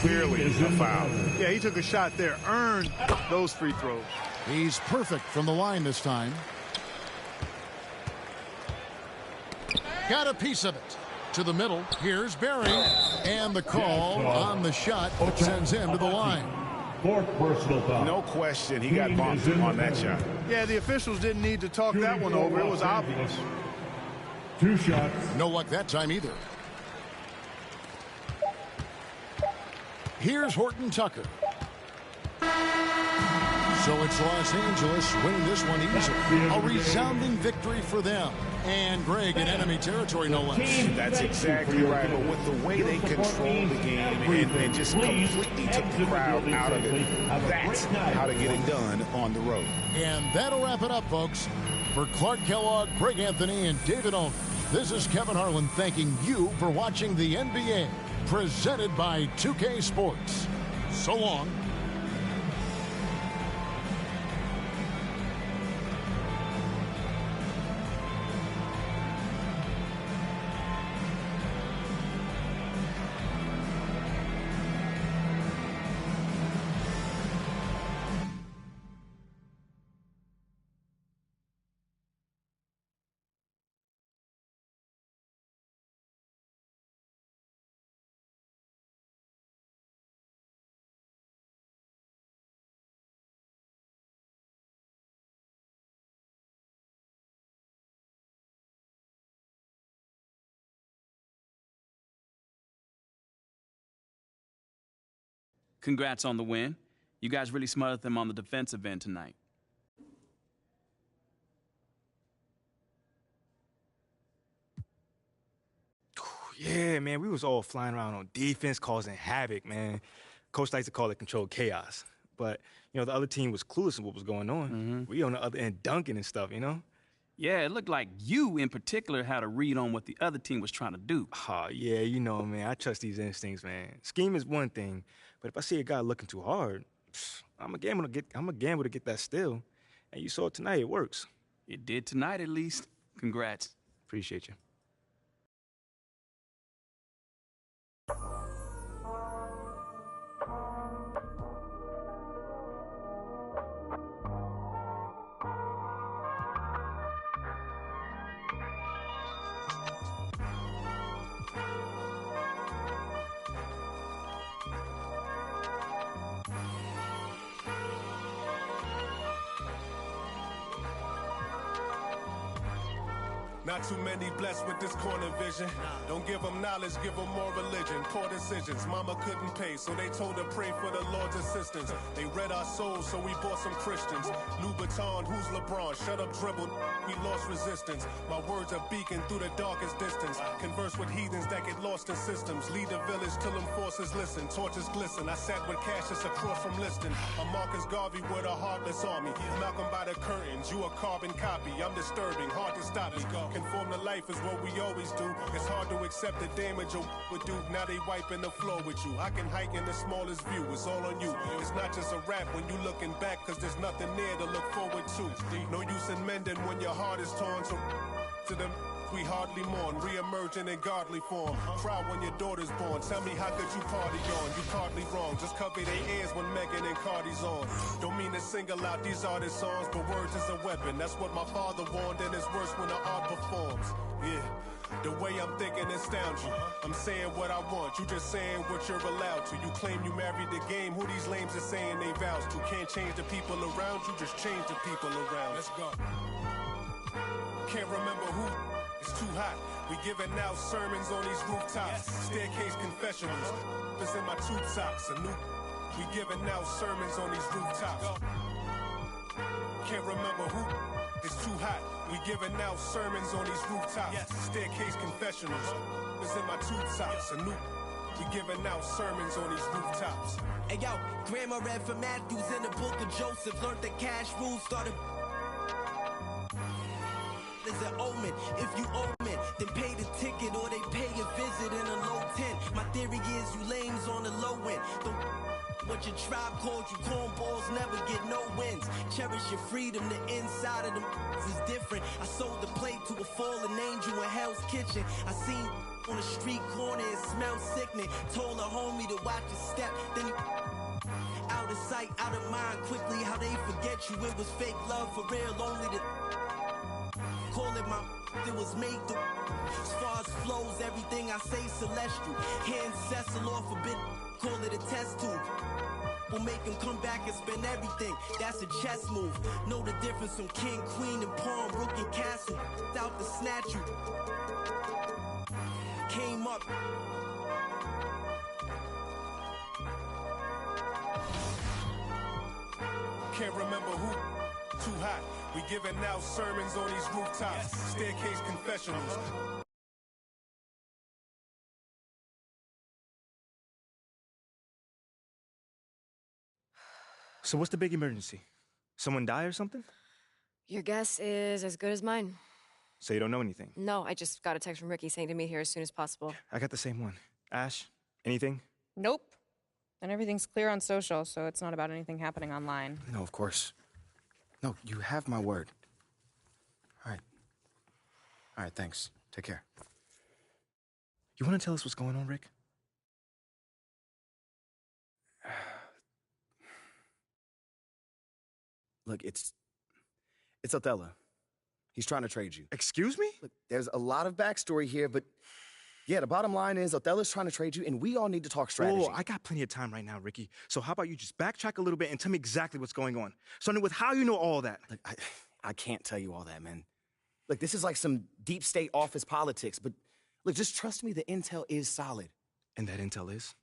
Clearly a foul. Yeah, he took a shot there, earned those free throws. He's perfect from the line this time. Got a piece of it. To the middle. Here's Barry. And the call on the shot that sends him to the line. 4th personal foul. No question, he got bumped on that shot. Yeah, the officials didn't need to talk that one over. It was obvious. 2 shots. No luck that time either. Here's Horton Tucker. So it's Los Angeles winning this one easily. A resounding victory for them. And Greg in enemy territory, no less. That's exactly right. But with the way they controlled the game and just completely took the crowd out of it, that's how to get it done on the road. And that'll wrap it up, folks. For Clark Kellogg, Greg Anthony, and David Owen, this is Kevin Harlan thanking you for watching the NBA. Presented by 2K Sports. So long. Congrats on the win. You guys really smothered them on the defensive end tonight. Yeah, man, we was all flying around on defense, causing havoc, man. Coach likes to call it controlled chaos. But, you know, the other team was clueless in what was going on. We on the other end dunking and stuff, you know? Yeah, it looked like you in particular had a read on what the other team was trying to do. Oh, yeah, you know, man, I trust these instincts, man. Scheme is one thing, but if I see a guy looking too hard, I'm a gamble to get that steal. And you saw it tonight, it works. It did tonight, at least. Congrats. Appreciate you. Not too many blessed with this corner vision. Don't give them knowledge, give them more religion. Poor decisions, mama couldn't pay, so they told her pray for the Lord's assistance. They read our souls, so we bought some Christians. Louboutin, who's LeBron? Shut up, dribble. We lost resistance. My words are beacon through the darkest distance. Converse with heathens that get lost in systems. Lead the village till them forces listen. Torches glisten. I sat with Cassius across from Liston. I'm Marcus Garvey with a heartless army. Malcolm by the curtains, you a carbon copy. I'm disturbing, hard to stop me. Conform to life is what we always do. It's hard to accept the damage a would do. Now they wiping the floor with you. I can hike in the smallest view. It's all on you. It's not just a rap when you looking back, cause there's nothing there to look forward to. No use in mending when your heart is torn. So to them we hardly mourn, re-emerging in godly form. Cry when your daughter's born. Tell me how could you party on? You hardly wrong. Just cover their ears when Megan and Cardi's on. Don't mean to single out these artist songs, but words is a weapon. That's what my father warned, and it's worse when the art performs. Yeah. The way I'm thinking astounds you. I'm saying what I want, you just saying what you're allowed to. You claim you married the game, who these lames are saying they vows to. Can't change the people around you, just change the people around. Let's go. Can't remember who. It's too hot. We giving out sermons on these rooftops. Staircase confessionals. It's in my tube socks. We giving out sermons on these rooftops. Can't remember who. It's too hot. We giving out sermons on these rooftops. Staircase confessionals. It's in my tube socks. We giving out sermons on these rooftops. Hey yo, Grandma read from Matthews in the book of Joseph. Learned the cash rules, started is an omen. If you omen, then pay the ticket or they pay a visit in a low tent. My theory is you lames on the low end. What your tribe called you cornballs never get no wins. Cherish your freedom, the inside of them is different. I sold the plate to a fallen angel in Hell's Kitchen. I seen on the street corner, it smelled sickening. Told a homie to watch his step, then he out of sight, out of mind. Quickly how they forget you. It was fake love for real, only the call it my it was made to. As far as flows, everything I say celestial. Hand Cecil off a bit, call it a test tube. We'll make him come back and spend everything. That's a chess move. Know the difference from king, queen, and pawn, rook and castle. Out to snatch you. Came up. Can't remember who. Too hot. We giving out sermons on these rooftops. Staircase confessionals. So what's the big emergency? Someone die or something? Your guess is as good as mine. So you don't know anything? No, I just got a text from Ricky saying to meet here as soon as possible. I got the same one. Ash, anything? Nope. And everything's clear on social, so it's not about anything happening online. No, of course. No, you have my word. All right. All right, thanks. Take care. You want to tell us what's going on, Rick? Look, it's Othello. He's trying to trade you. Excuse me? Look, there's a lot of backstory here, but yeah, the bottom line is Othello's trying to trade you, and we all need to talk strategy. Oh, I got plenty of time right now, Ricky. So how about you just backtrack a little bit and tell me exactly what's going on? Starting with how you know all that. Look, I can't tell you all that, man. Look, this is like some deep state office politics, but look, just trust me, the intel is solid. And that intel is?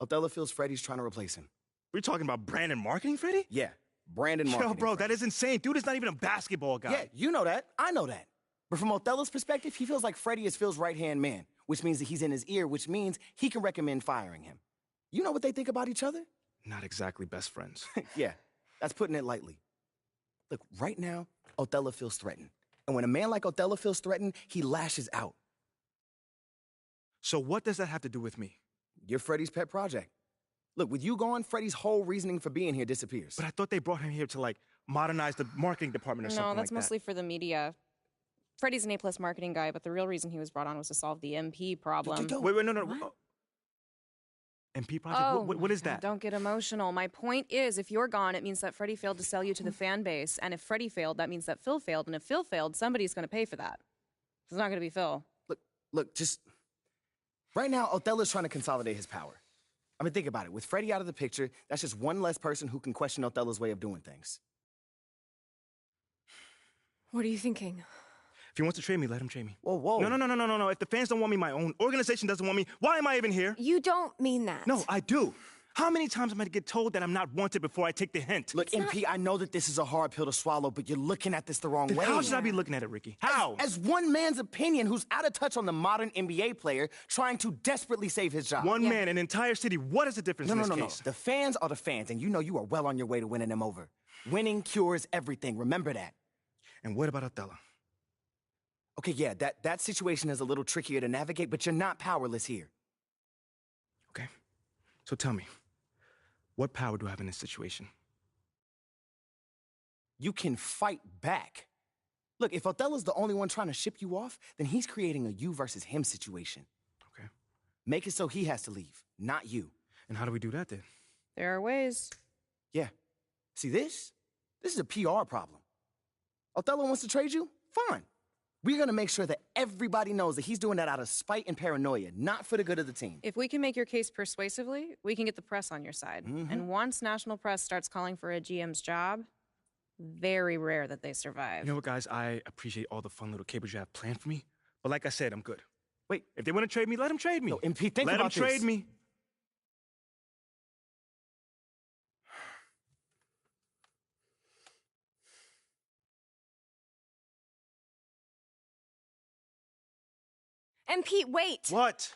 Othello feels Freddie's trying to replace him. We're talking about Brandon marketing, Freddie? Yeah, Brandon marketing. Yo, bro, that is insane. Dude is not even a basketball guy. Yeah, you know that. I know that. But from Othello's perspective, he feels like Freddie is Phil's right-hand man, which means that he's in his ear, which means he can recommend firing him. You know what they think about each other? Not exactly best friends. Yeah, that's putting it lightly. Look, right now, Othello feels threatened. And when a man like Othello feels threatened, he lashes out. So what does that have to do with me? You're Freddie's pet project. Look, with you gone, Freddie's whole reasoning for being here disappears. But I thought they brought him here to, like, modernize the marketing department or something like that. No, that's mostly for the media. Freddie's an A-plus marketing guy, but the real reason he was brought on was to solve the MP problem. Wait, no. MP project? What is that? Don't get emotional. My point is, if you're gone, it means that Freddie failed to sell you to the fan base. And if Freddie failed, that means that Phil failed. And if Phil failed, somebody's going to pay for that. It's not going to be Phil. Look, just... Right now, Othello's trying to consolidate his power. I mean, think about it. With Freddie out of the picture, that's just one less person who can question Othello's way of doing things. What are you thinking? If he wants to trade me, let him trade me. Whoa. No. If the fans don't want me, my own organization doesn't want me, why am I even here? You don't mean that. No, I do. How many times am I to get told that I'm not wanted before I take the hint? Look, MP, I know that this is a hard pill to swallow, but you're looking at this the wrong way. How should I be looking at it, Ricky? How? As one man's opinion who's out of touch on the modern NBA player trying to desperately save his job. One man, an entire city. What is the difference in this case? No. The fans are the fans, and you know you are well on your way to winning them over. Winning cures everything. Remember that. And what about Othello? Okay, yeah, that situation is a little trickier to navigate, but you're not powerless here. Okay. So tell me, what power do I have in this situation? You can fight back. Look, if Othello's the only one trying to ship you off, then he's creating a you versus him situation. Okay. Make it so he has to leave, not you. And how do we do that then? There are ways. Yeah. See, this is a PR problem. Othello wants to trade you? Fine. We're going to make sure that everybody knows that he's doing that out of spite and paranoia, not for the good of the team. If we can make your case persuasively, we can get the press on your side. Mm-hmm. And once national press starts calling for a GM's job, very rare that they survive. You know what, guys? I appreciate all the fun little capers you have planned for me. But like I said, I'm good. Wait. If they want to trade me, let them trade me. No, MP, think let about them trade this. me. And Pete, wait! What?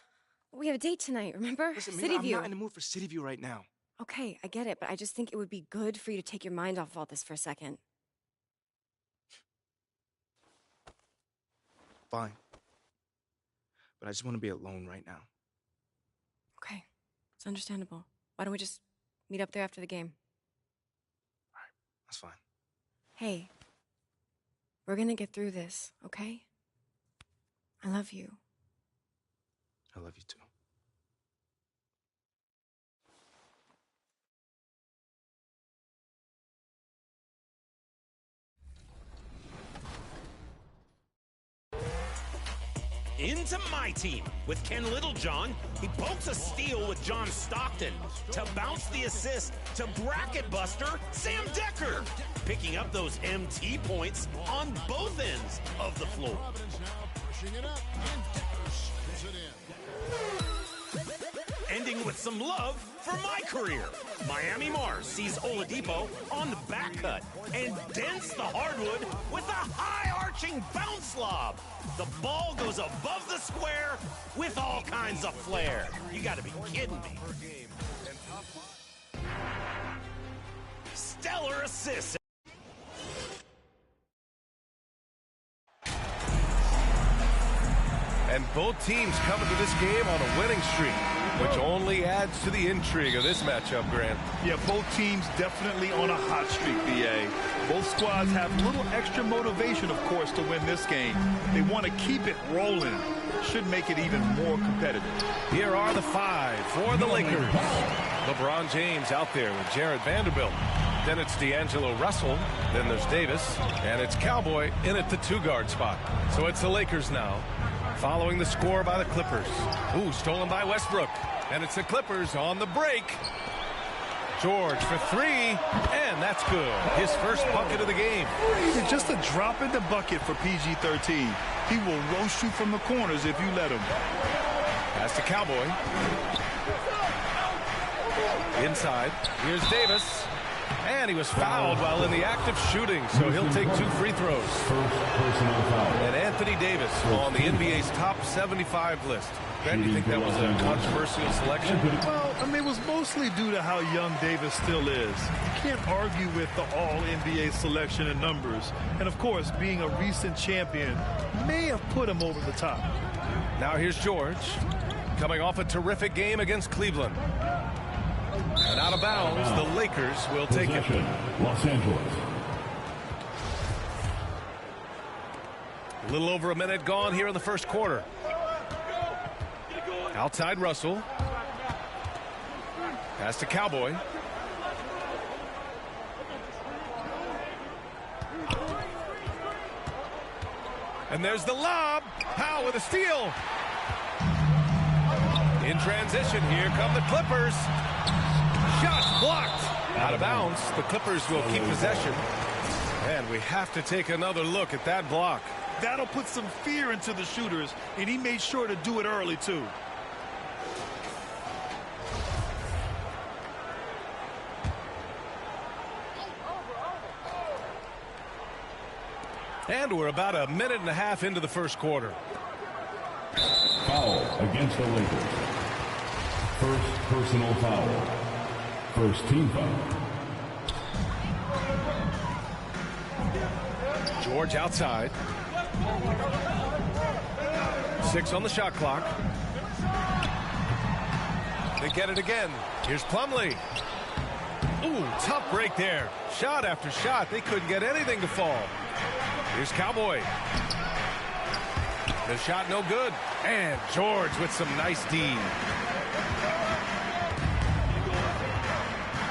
We have a date tonight, remember? Listen, City Mina, View. I'm not in the mood for City View right now. Okay, I get it, but I just think it would be good for you to take your mind off all this for a second. Fine. But I just want to be alone right now. Okay, it's understandable. Why don't we just meet up there after the game? All right, that's fine. Hey, we're gonna get through this, okay? I love you. I love you too. Into my team with Ken Littlejohn. He pokes a steal with John Stockton. To bounce the assist to bracket buster Sam Decker. Picking up those MT points on both ends of the floor. Pushing it up, and Deckers puts it in. Ending with some love for my career. Miami Mars sees Oladipo on the back cut and dents the hardwood with a high-arching bounce lob. The ball goes above the square with all kinds of flair. You gotta be kidding me. Stellar assist. And both teams coming to this game on a winning streak, which only adds to the intrigue of this matchup, Grant. Yeah, both teams definitely on a hot streak, BA. Both squads have a little extra motivation, of course, to win this game. They want to keep it rolling. Should make it even more competitive. Here are the five for the Lakers. LeBron James out there with Jared Vanderbilt. Then it's D'Angelo Russell. Then there's Davis. And it's Cowboy in at the two-guard spot. So it's the Lakers now, following the score by the Clippers. Ooh, stolen by Westbrook. And it's the Clippers on the break. George for three, and that's good. His first bucket of the game. Just a drop in the bucket for PG-13. He will roast you from the corners if you let him. Pass to Cowboy. Inside, here's Davis. And he was fouled while in the act of shooting, so he'll take 2 free throws. And Anthony Davis on the NBA's top 75 list. Ben, do you think that was a controversial selection? Well, I mean, it was mostly due to how young Davis still is. You can't argue with the all-NBA selection and numbers. And, of course, being a recent champion may have put him over the top. Now here's George, coming off a terrific game against Cleveland. And out of bounds, the Lakers will take it. Los Angeles. A little over a minute gone here in the first quarter. Outside Russell. Pass to Cowboy. And there's the lob. Powell with a steal. In transition, here come the Clippers. Shot blocked. Out of bounds. The Clippers will keep possession. And we have to take another look at that block. That'll put some fear into the shooters, and he made sure to do it early, too. And we're about a minute and a half into the first quarter. Foul against the Lakers. First personal foul. First team foul. George outside. 6 on the shot clock. They get it again. Here's Plumlee. Ooh, tough break there. Shot after shot. They couldn't get anything to fall. Here's Cowboy. The shot no good. And George with some nice D.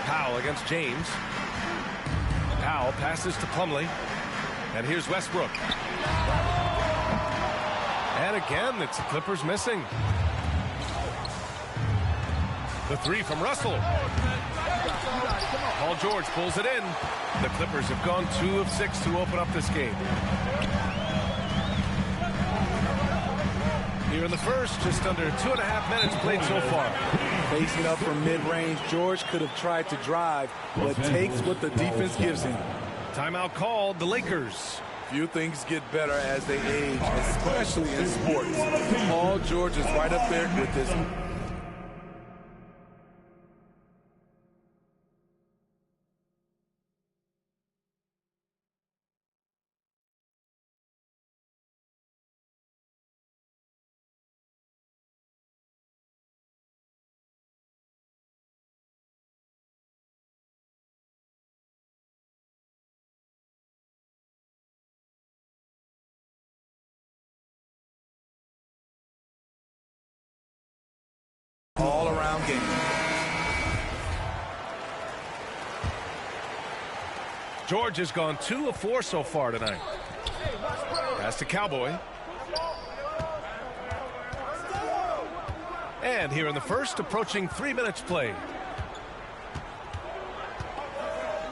Powell against James. Powell passes to Plumlee. And here's Westbrook. And again, it's the Clippers missing. The 3 from Russell. Paul George pulls it in. The Clippers have gone 2 of 6 to open up this game. Here in the first, just under 2.5 minutes played so far. Facing up from mid-range, George could have tried to drive, but takes what the defense gives him. Timeout called, the Lakers. Few things get better as they age, especially in sports. Paul George is right up there with this. All-around game. George has gone 2 of 4 so far tonight. Pass to Cowboy. And here in the first, approaching 3 minutes played.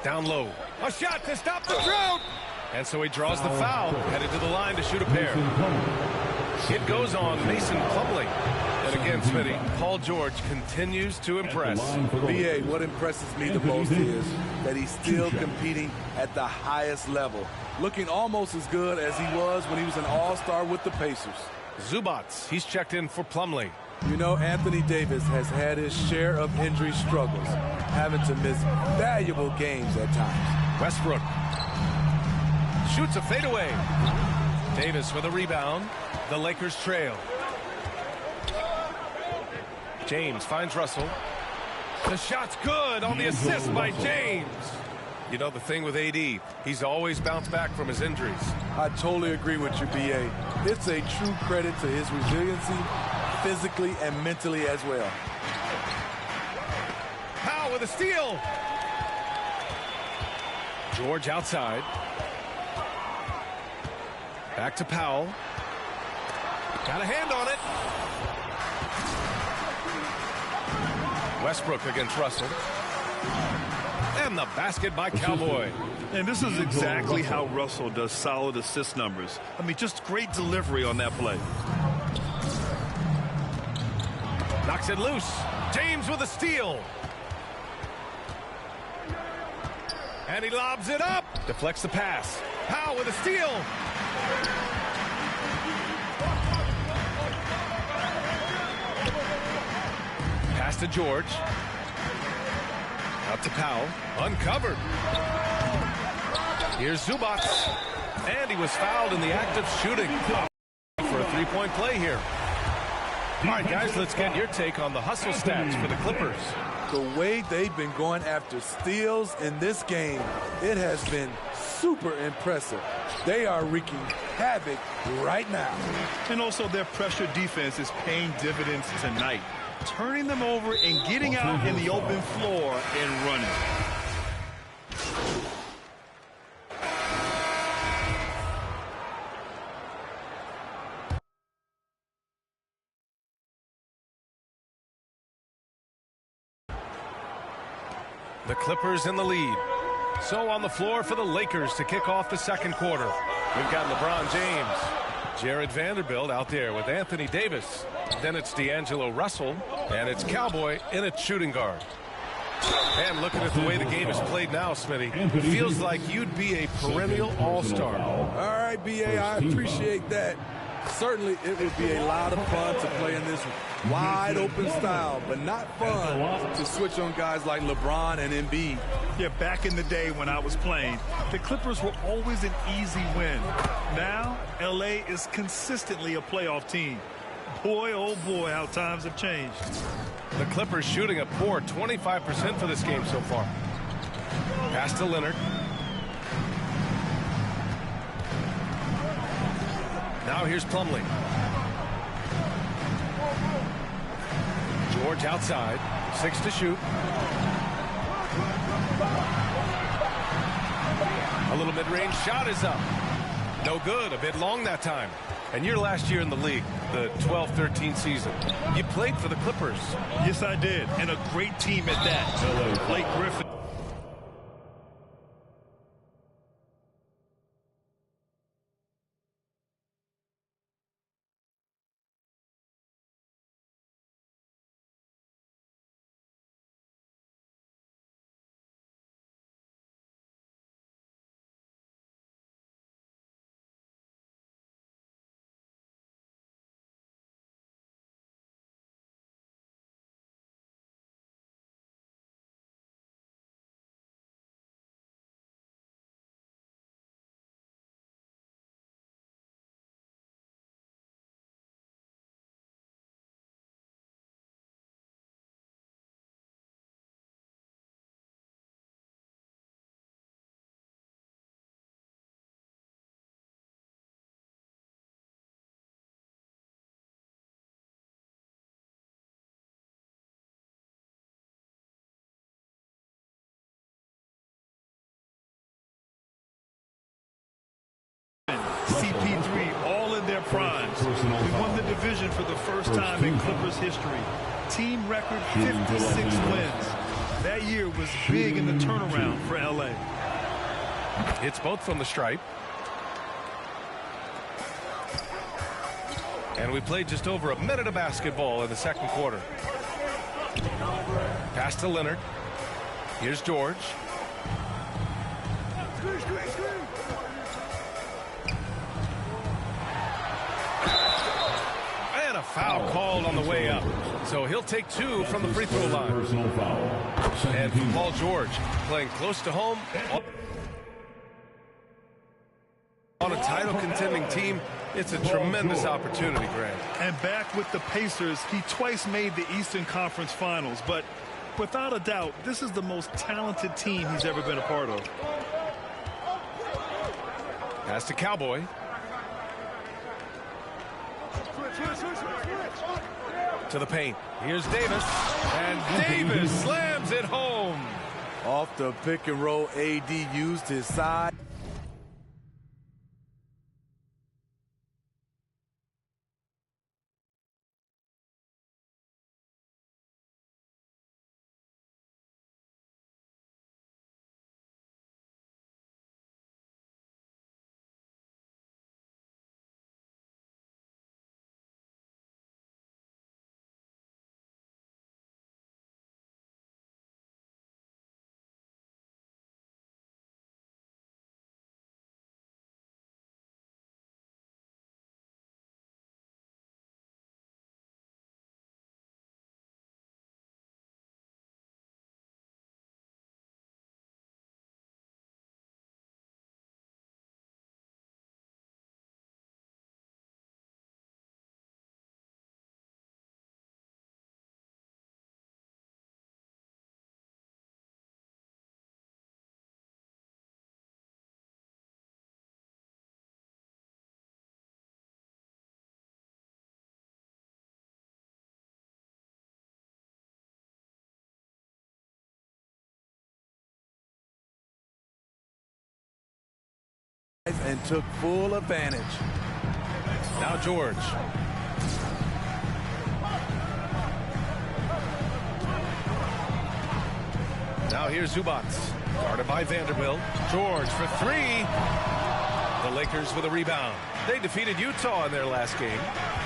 Down low. A shot to stop the drought. And so he draws the foul, headed to the line to shoot a pair. It goes on Mason Plumlee. And again, Smitty, Paul George continues to impress. BA, what impresses me the most is that he's still competing at the highest level. Looking almost as good as he was when he was an all-star with the Pacers. Zubats, he's checked in for Plumlee. You know, Anthony Davis has had his share of injury struggles, having to miss valuable games at times. Westbrook shoots a fadeaway. Davis with a rebound. The Lakers trail. James finds Russell. The shot's good on the assist by James. You know, the thing with AD, he's always bounced back from his injuries. I totally agree with you, BA. It's a true credit to his resiliency, physically and mentally as well. Powell with a steal. George outside. Back to Powell. Got a hand on it. Westbrook against Russell. And the basket by Cowboy. And this is exactly how Russell does solid assist numbers. I mean, just great delivery on that play. Knocks it loose. James with a steal. And he lobs it up. Deflects the pass. Powell with a steal. Pass to George. Out to Powell. Uncovered. Here's Zubac. And he was fouled in the act of shooting. For a three-point play here. All right, guys, let's get your take on the hustle stats for the Clippers. The way they've been going after steals in this game, it has been super impressive. They are wreaking havoc right now. And also their pressure defense is paying dividends tonight, turning them over and getting out in the open floor and running. The Clippers in the lead. So on the floor for the Lakers to kick off the second quarter. We've got LeBron James, Jared Vanderbilt out there with Anthony Davis. Then it's D'Angelo Russell, and it's Cowboy in at shooting guard. And looking at the way the game is played now, Smitty, feels like you'd be a perennial all-star. All right, B.A., I appreciate that. Certainly, it would be a lot of fun to play in this wide-open style, but not fun to switch on guys like LeBron and Embiid. Yeah, back in the day when I was playing, the Clippers were always an easy win. Now, L.A. is consistently a playoff team. Boy, oh boy, how times have changed. The Clippers shooting a poor 25% for this game so far. Pass to Leonard. Now here's Plumlee. George outside. 6 to shoot. A little mid-range shot is up. No good. A bit long that time. And your last year in the league, the 12-13 season, you played for the Clippers. Yes, I did. And a great team at that. Blake Griffin. CP3 all in their primes. We won the division for the first time in Clippers history. Team record 56 wins. That year was big in the turnaround for LA. It's both from the stripe. And we played just over a minute of basketball in the second quarter. Pass to Leonard. Here's George. And a foul called on the way up. So he'll take 2 from the free throw line. Personal foul. And for Paul George, playing close to home on a title contending team, it's a tremendous opportunity, Grant. And back with the Pacers, he twice made the Eastern Conference Finals, but without a doubt, this is the most talented team he's ever been a part of. Pass to Cowboy. To the paint. Here's Davis. And Davis slams it home. Off the pick and roll, AD used his side. and took full advantage. Now George. Now here's Zubac. Guarded by Vanderbilt. George for three. The Lakers with a rebound. They defeated Utah in their last game.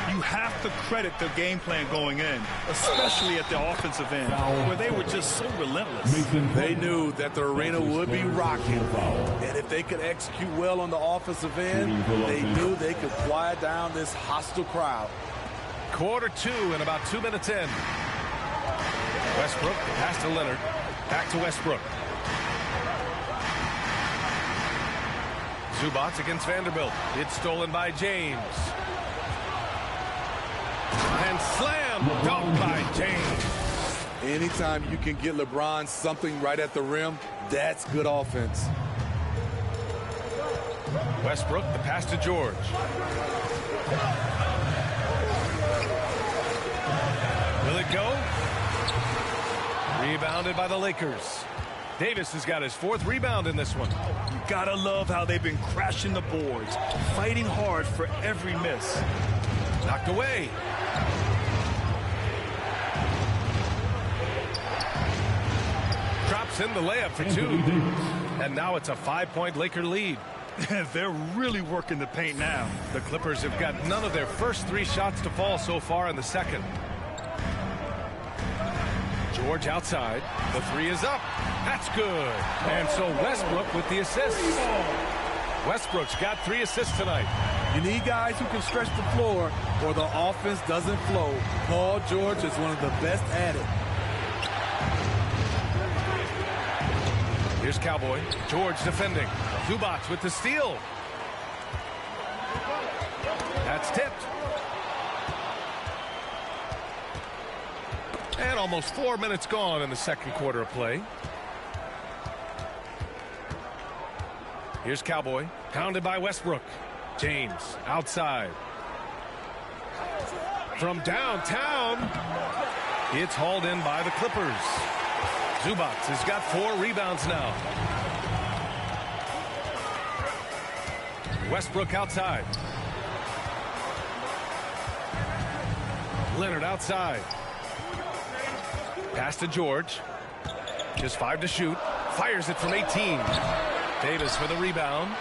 You have to credit their game plan going in, especially at the offensive end, where they were just so relentless. They knew that the arena would be rocking, and if they could execute well on the offensive end, they knew they could quiet down this hostile crowd. Quarter two and about 2 minutes in. Westbrook pass to Leonard. Back to Westbrook. Zubac against Vanderbilt. It's stolen by James. And slam dunk by James. Anytime you can get LeBron something right at the rim, that's good offense. Westbrook, the pass to George. Will it go? Rebounded by the Lakers. Davis has got his 4th rebound in this one. You gotta love how they've been crashing the boards, fighting hard for every miss. Knocked away. Drops in the layup for 2. And now it's a 5-point Laker lead. They're really working the paint now. The Clippers have got none of their first 3 shots to fall so far in the second. George outside. The 3 is up. That's good. And so Westbrook with the assist. Westbrook's got 3 assists tonight. You need guys who can stretch the floor or the offense doesn't flow. Paul George is one of the best at it. Here's Cowboy. George defending. Zubac with the steal. That's tipped. And almost 4 minutes gone in the second quarter of play. Here's Cowboy. Pounded by Westbrook. James outside. From downtown. It's hauled in by the Clippers. Zubac has got 4 rebounds now. Westbrook outside. Leonard outside. Pass to George. Just 5 to shoot. Fires it from 18. Davis for the rebound.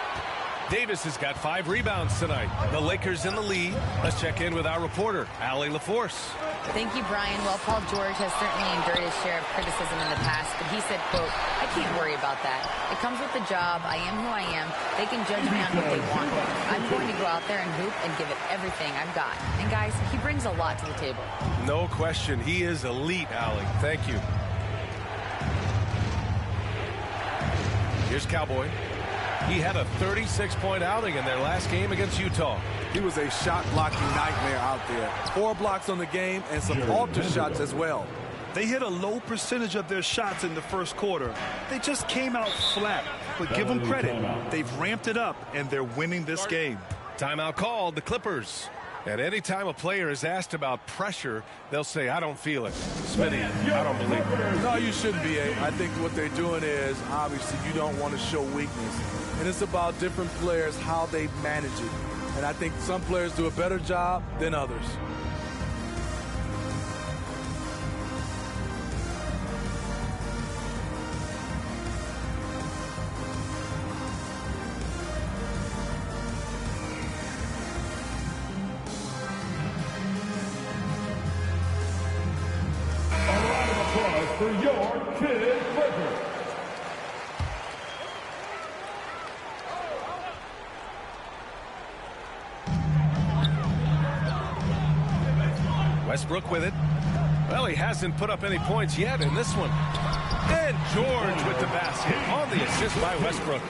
Davis has got 5 rebounds tonight. The Lakers in the lead. Let's check in with our reporter, Allie LaForce. Thank you, Brian. Well, Paul George has certainly endured his share of criticism in the past, but he said, quote, "I can't worry about that. It comes with the job. I am who I am. They can judge me on what they want. I'm going to go out there and hoop and give it everything I've got." And guys, he brings a lot to the table. No question. He is elite, Allie. Thank you. Here's Cowboy. He had a 36-point outing in their last game against Utah. He was a shot-blocking nightmare out there. 4 blocks on the game and some altar shots as well. They hit a low percentage of their shots in the first quarter. They just came out flat. But give them credit. They've ramped it up, and they're winning this game. Timeout called, the Clippers. And any time a player is asked about pressure, they'll say, "I don't feel it." Smitty, I don't believe it. No, you shouldn't be. I think what they're doing is, obviously, you don't want to show weakness. And it's about different players, how they manage it. And I think some players do a better job than others. For your Kid Clippers. Westbrook with it. Well, he hasn't put up any points yet in this one. And George with the basket on the assist by Westbrook.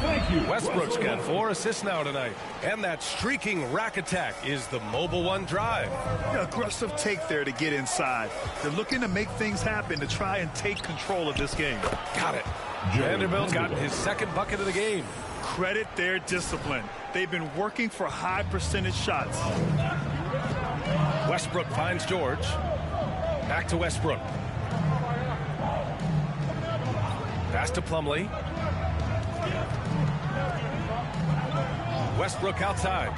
Thank you. Westbrook's got 4 assists now tonight. And that streaking rack attack is the Mobile One drive. Yeah, aggressive take there to get inside. They're looking to make things happen to try and take control of this game. Got it. Vanderbilt's got his 2nd bucket of the game. Credit their discipline. They've been working for high percentage shots. Westbrook finds George. Back to Westbrook. Pass to Plumlee. Westbrook outside.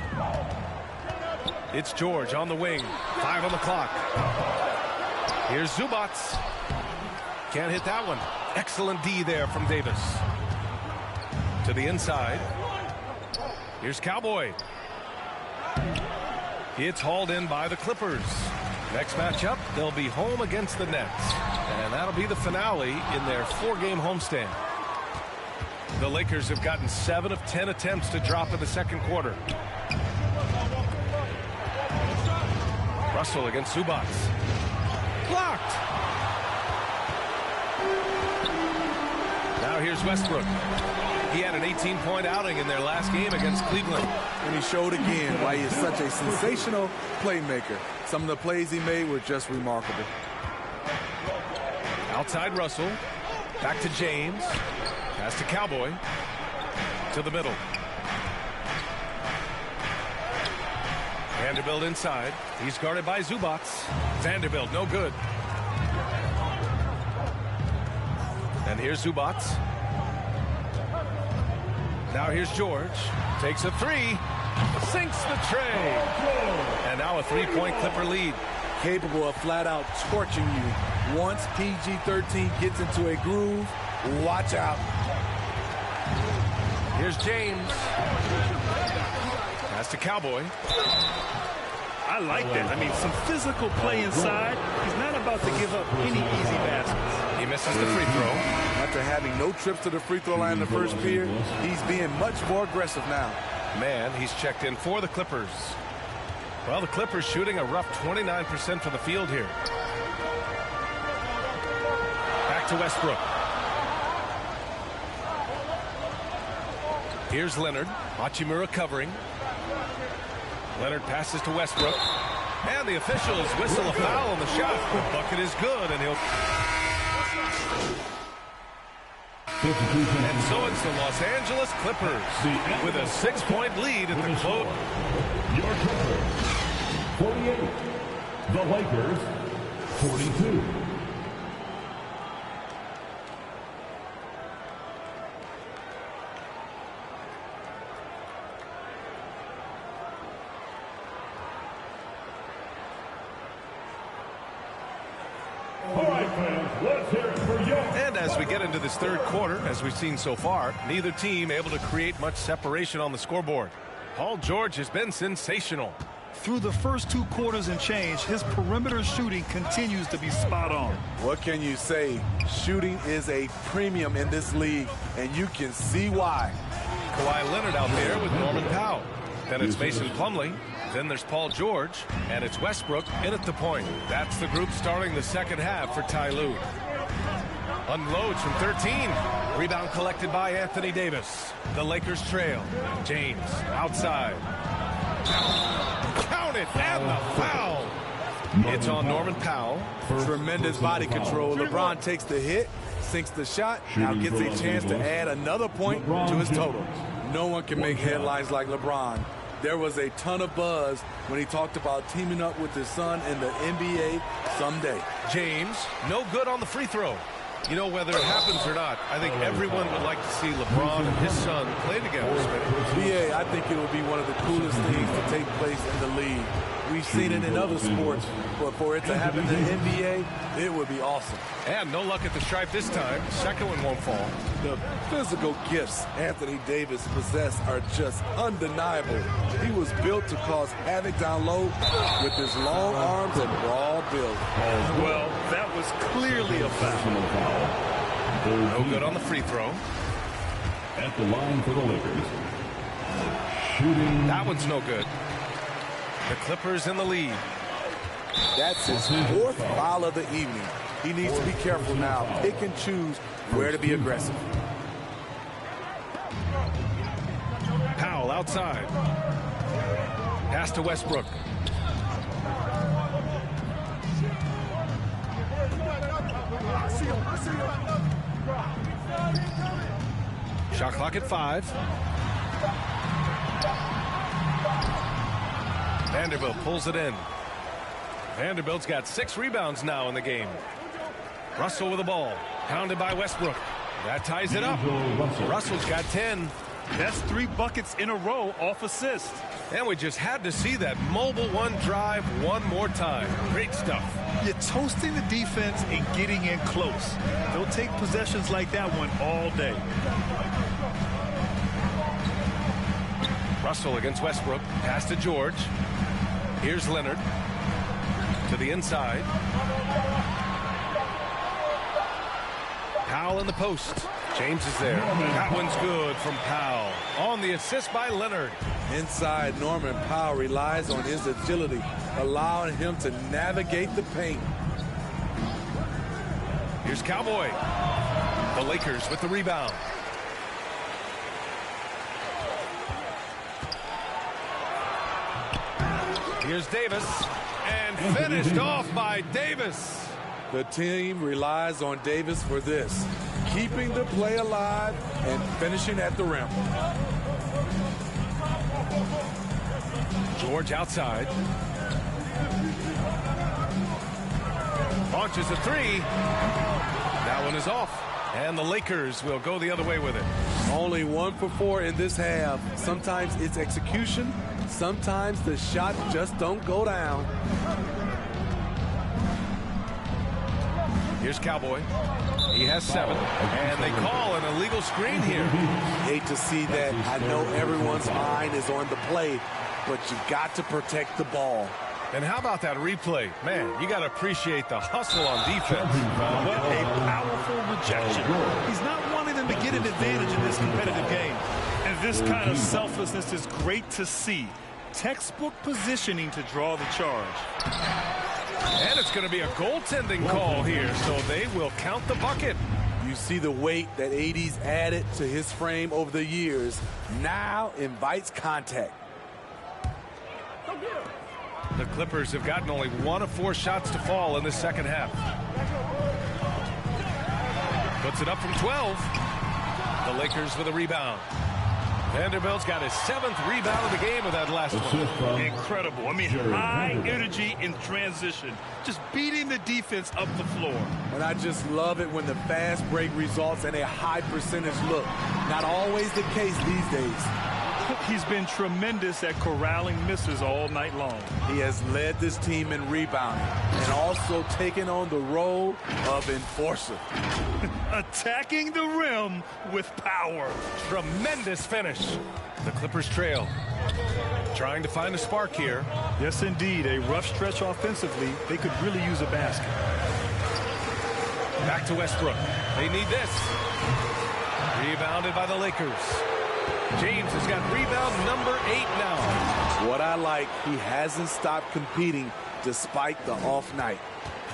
It's George on the wing. 5 on the clock. Here's Zubac. Can't hit that one. Excellent D there from Davis. To the inside. Here's Cowboy. It's hauled in by the Clippers. Next matchup, they'll be home against the Nets. And that'll be the finale in their 4-game homestand. The Lakers have gotten 7 of 10 attempts to drop in the second quarter. Russell against Zubac. Blocked. Now here's Westbrook. He had an 18-point outing in their last game against Cleveland. And he showed again why he is such a sensational playmaker. Some of the plays he made were just remarkable. Outside Russell. Back to James. Pass to Cowboy. To the middle. Vanderbilt inside. He's guarded by Zubac. Vanderbilt, no good. And here's Zubac. Now here's George. Takes a 3. Sinks the tray. And now a 3-point Clipper lead. Capable of flat out torching you. Once PG-13 gets into a groove, watch out. Here's James. Pass to Cowboy. I like that. I mean, some physical play inside. He's not about to give up any easy baskets. He misses the free throw. After having no trips to the free throw line in the first period, he's being much more aggressive now. Man, he's checked in for the Clippers. Well, the Clippers shooting a rough 29% from the field here. Back to Westbrook. Here's Leonard. Hachimura covering. Leonard passes to Westbrook. And the officials whistle a foul on the shot. The bucket is good, and he'll... And so it's the Los Angeles Clippers with a 6-point lead at the close. Your Clippers, 48. The Lakers, 42. And as we get into this third quarter, as we've seen so far, neither team able to create much separation on the scoreboard. Paul George has been sensational. Through the first 2 quarters and change, his perimeter shooting continues to be spot on. What can you say? Shooting is a premium in this league, and you can see why. Kawhi Leonard out there with Norman Powell. Then it's Mason Plumlee. Then there's Paul George. And it's Westbrook in at the point. That's the group starting the second half for Ty Lue. Unloads from 13. Rebound collected by Anthony Davis. The Lakers trail. James outside. Count it, and the foul. It's on Norman Powell. Tremendous body control. LeBron takes the hit, sinks the shot, now gets a chance to add another point to his total. No one can make headlines like LeBron. There was a ton of buzz when he talked about teaming up with his son in the NBA someday. James, no good on the free throw. You know, whether it happens or not, I think everyone would like to see LeBron and his son play together. BA, I think it will be one of the coolest things to take place in the league. We've seen it in other sports, but for it to happen in the NBA, it would be awesome. And no luck at the stripe this time. Second one won't fall. The physical gifts Anthony Davis possesses are just undeniable. He was built to cause havoc down low with his long arms and broad build. Well, that was clearly a foul. No good on the free throw. At the line for the Lakers. Shooting. That one's no good. The Clippers in the lead. That's his 4th foul of the evening. He needs to be careful now. Pick and choose where to be aggressive. Powell outside. Pass to Westbrook. Shot clock at 5. Vanderbilt pulls it in. Vanderbilt's got 6 rebounds now in the game. Russell with the ball. Pounded by Westbrook. That ties it up. Russell's got 10. That's 3 buckets in a row off assist. And we just had to see that mobile one drive one more time. Great stuff. You're toasting the defense and getting in close. They'll take possessions like that one all day. Russell against Westbrook. Pass to George. Here's Leonard. To the inside. Powell in the post. James is there. That one's good from Powell. On the assist by Leonard. Inside, Norman Powell relies on his agility, allowing him to navigate the paint. Here's Cowboy. The Lakers with the rebound. Here's Davis. And finished off by Davis. The team relies on Davis for this, keeping the play alive and finishing at the rim. George outside. Launches a 3. That one is off. And the Lakers will go the other way with it. Only 1 for 4 in this half. Sometimes it's execution. Sometimes the shot just don't go down. Here's Cowboy. He has 7. And they call an illegal screen here. Hate to see that. I know everyone's mind is on the play, but you got to protect the ball. And how about that replay? Man, you got to appreciate the hustle on defense. What a powerful rejection. He's not wanting them to get an advantage in this competitive game. And this kind of selflessness is great to see. Textbook positioning to draw the charge. And it's going to be a goaltending call here, so they will count the bucket. You see the weight that AD's added to his frame over the years. Now invites contact. The Clippers have gotten only 1 of 4 shots to fall in the second half. Puts it up from 12. The Lakers with a rebound. Vanderbilt's got his 7th rebound of the game with that last one. Incredible. I mean, high energy in transition. Just beating the defense up the floor. And I just love it when the fast break results in a high percentage look. Not always the case these days. He's been tremendous at corralling misses all night long. He has led this team in rebounding and also taken on the role of enforcer. Attacking the rim with power. Tremendous finish. The Clippers trail. Trying to find a spark here. Yes, indeed. A rough stretch offensively. They could really use a basket. Back to Westbrook. They need this. Rebounded by the Lakers. James has got rebound number 8 now. What I like, he hasn't stopped competing despite the off night.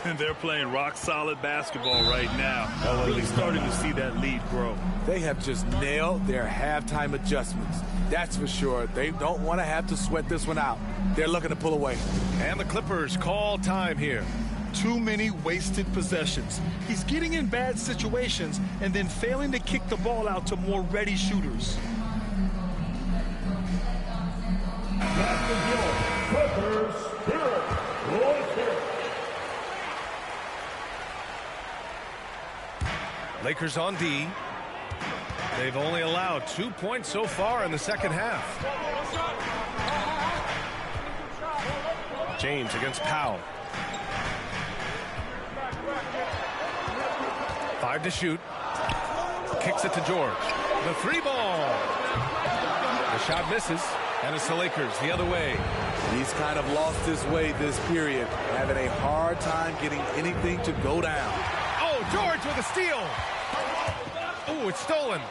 And they're playing rock-solid basketball right now. Really starting to see that lead grow. They have just nailed their halftime adjustments. That's for sure. They don't want to have to sweat this one out. They're looking to pull away. And the Clippers call time here. Too many wasted possessions. He's getting in bad situations and then failing to kick the ball out to more ready shooters. Clippers, Lakers on D. They've only allowed 2 points so far in the second half. James against Powell. 5 to shoot. Kicks it to George. The 3 ball. The shot misses. And it's the Lakers the other way. He's kind of lost his way this period, having a hard time getting anything to go down. Oh, George with a steal. Oh, it's stolen.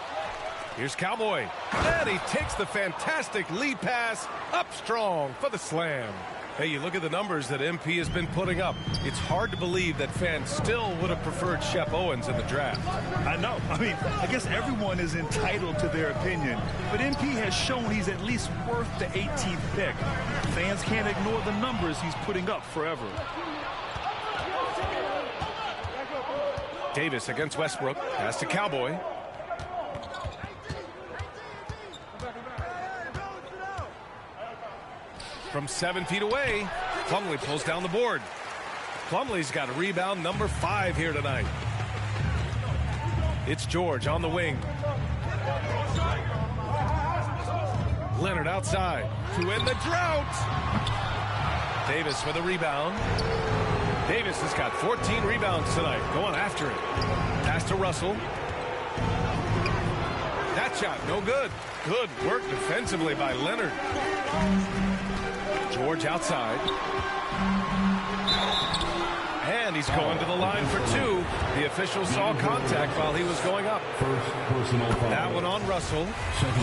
Here's Cowboy. And he takes the fantastic lead pass up strong for the slam. Hey, you look at the numbers that MP has been putting up. It's hard to believe that fans still would have preferred Shep Owens in the draft. I know. I mean, I guess everyone is entitled to their opinion. But MP has shown he's at least worth the 18th pick. Fans can't ignore the numbers he's putting up forever. Davis against Westbrook. Pass to Cowboy. From 7 feet away, Plumlee pulls down the board. Plumlee's got a rebound number 5 here tonight. It's George on the wing. Leonard outside to end the drought. Davis for the rebound. Davis has got 14 rebounds tonight. Going after it. Pass to Russell. That shot, no good. Good work defensively by Leonard. George outside. And he's going to the line for two. The official saw contact while he was going up. First personal foul. That one on Russell.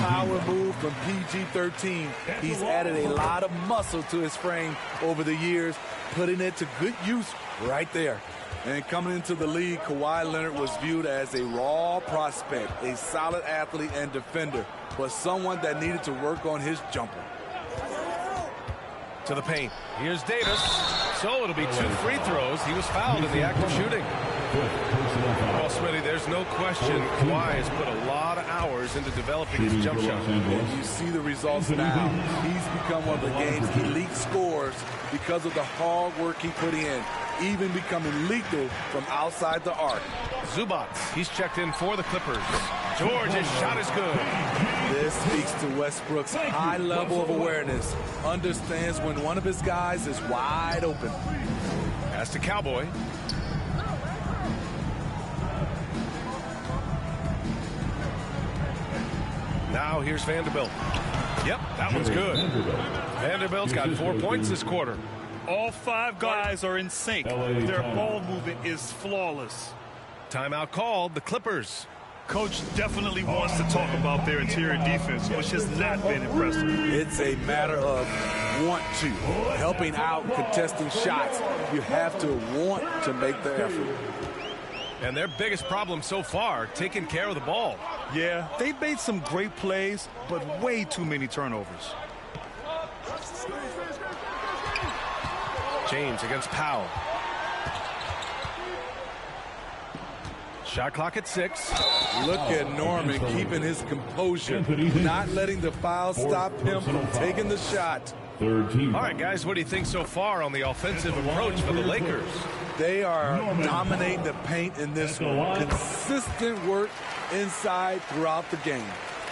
Power move from PG-13. He's added a lot of muscle to his frame over the years, putting it to good use right there. And coming into the league, Kawhi Leonard was viewed as a raw prospect, a solid athlete and defender, but someone that needed to work on his jumper. To the paint. Here's Davis. So it'll be 2 free throws. He was fouled in the act of shooting. Well, Smitty, there's no question Kawhi has put a lot of hours into developing his jump shot. And you see the results now. He's become one of the game's elite scorers because of the hard work he put in, even becoming lethal from outside the arc. Zubac, he's checked in for the Clippers. George, his shot is good. This speaks to Westbrook's high level of awareness. Understands when one of his guys is wide open. Pass to Cowboy. Now here's Vanderbilt. Yep, that one's good. Vanderbilt's got 4 points this quarter. All 5 guys are in sync. Their ball movement is flawless. Timeout called, the Clippers. Coach definitely wants to talk about their interior defense, which has not been impressive. It's a matter of want to. Helping out, contesting shots. You have to want to make the effort. And their biggest problem so far, taking care of the ball. Yeah, they've made some great plays, but way too many turnovers. James against Powell. Shot clock at 6. Look at Norman keeping his composure, not letting the foul stop him from taking the shot. Third team. All right, guys, what do you think so far on the offensive approach for the Lakers? They are dominating the paint in this one. Consistent work inside throughout the game.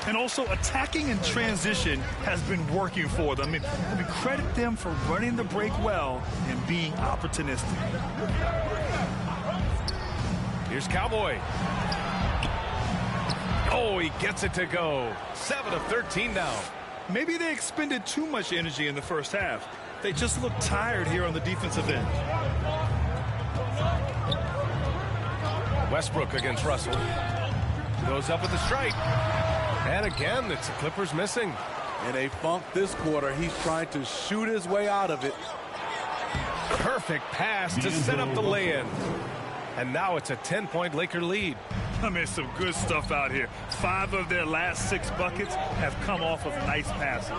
And also attacking in transition has been working for them. I mean, we credit them for running the break well and being opportunistic. Here's Cowboy. Oh, he gets it to go. 7 of 13 now. Maybe they expended too much energy in the first half. They just look tired here on the defensive end. Westbrook against Russell. Goes up with the strike. And again, it's the Clippers missing. In a funk this quarter, he's trying to shoot his way out of it. Perfect pass to set up the lay-in. And now it's a 10-point Laker lead. I mean, some good stuff out here. 5 of their last 6 buckets have come off of nice passes.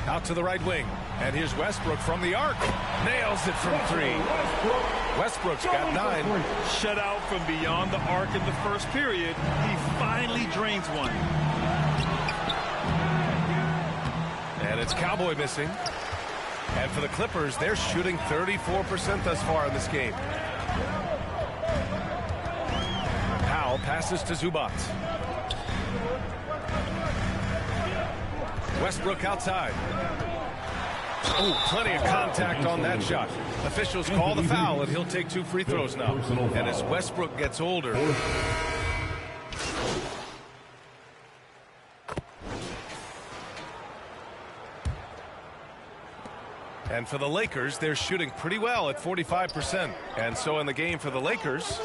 Out to the right wing. And here's Westbrook from the arc. Nails it from 3. Westbrook's got 9. Shut out from beyond the arc in the first period. He finally drains one. And it's Cowboy missing. And for the Clippers, they're shooting 34% thus far in this game. Powell passes to Zubac. Westbrook outside. Oh, plenty of contact on that shot. Officials call the foul, and he'll take 2 free throws now. And as Westbrook gets older, and for the Lakers, they're shooting pretty well at 45%. And so in the game for the Lakers,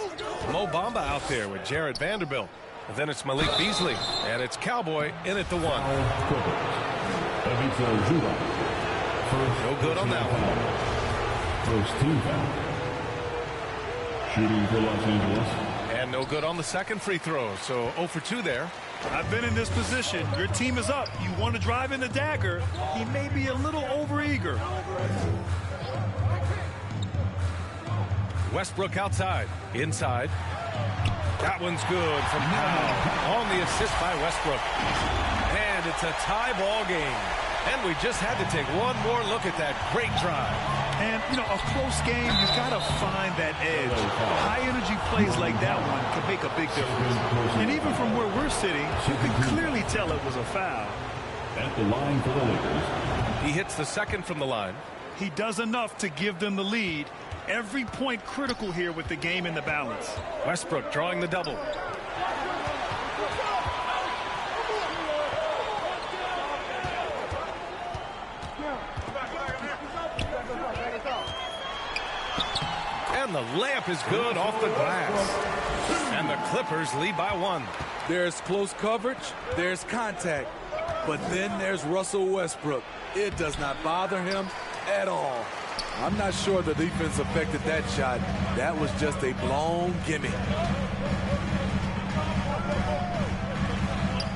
Mo Bamba out there with Jarrett Vanderbilt. And then it's Malik Beasley. And it's Cowboy in at the 1. No good on that one. First team foul. Shooting for Los Angeles. And no good on the second free throw. So 0 for 2 there. I've been in this position. Your team is up. You want to drive in the dagger. He may be a little overeager. Westbrook outside. Inside. That one's good from Powell. On the assist by Westbrook. And it's a tie ball game. And we just had to take one more look at that great drive. And, you know, a close game, you got to find that edge. High-energy plays like that one can make a big difference. And even from where we're sitting, you can clearly tell it was a foul. At the line for the Lakers. He hits the second from the line. He does enough to give them the lead. Every point critical here with the game in the balance. Westbrook drawing the double. And the layup is good off the glass. And the Clippers lead by 1. There's close coverage, there's contact, but then there's Russell Westbrook. It does not bother him at all. I'm not sure the defense affected that shot. That was just a blown gimme.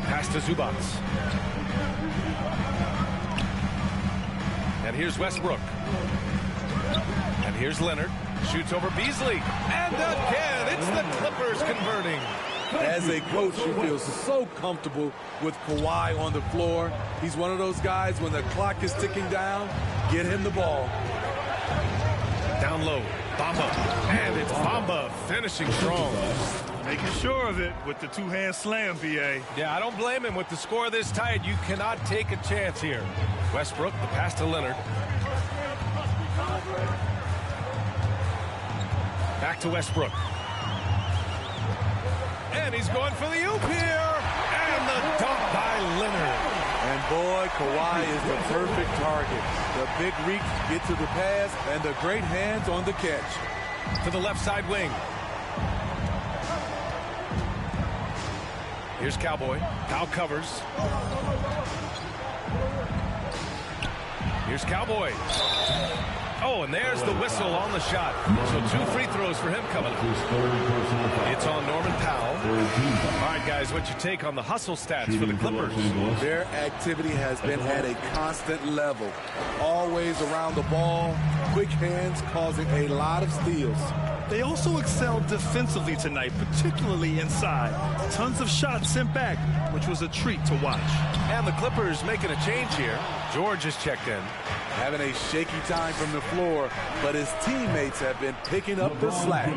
Pass to Zubac. And here's Westbrook. And here's Leonard. Shoots over Beasley. And again, it's the Clippers converting. As a coach, you feel so comfortable with Kawhi on the floor. He's one of those guys, when the clock is ticking down, get him the ball. Down low, Bamba. And it's Bamba finishing strong. Making sure of it with the two-hand slam, B.A. Yeah, I don't blame him. With the score this tight, you cannot take a chance here. Westbrook, the pass to Leonard. Back to Westbrook. And he's going for the oop here. And the dunk by Leonard. And boy, Kawhi is the perfect target. The big reach, get to the pass, and the great hands on the catch. To the left side wing. Here's Cowboy. Cow covers. Here's Cowboy. Oh, and there's the whistle on the shot. So 2 free throws for him coming up. It's on Norman Powell. All right, guys, what's your take on the hustle stats for the Clippers? Their activity has been at a constant level. Always around the ball, quick hands causing a lot of steals. They also excelled defensively tonight, particularly inside. Tons of shots sent back, which was a treat to watch. And the Clippers making a change here. George is checked in. Having a shaky time from the floor, but his teammates have been picking up the slack.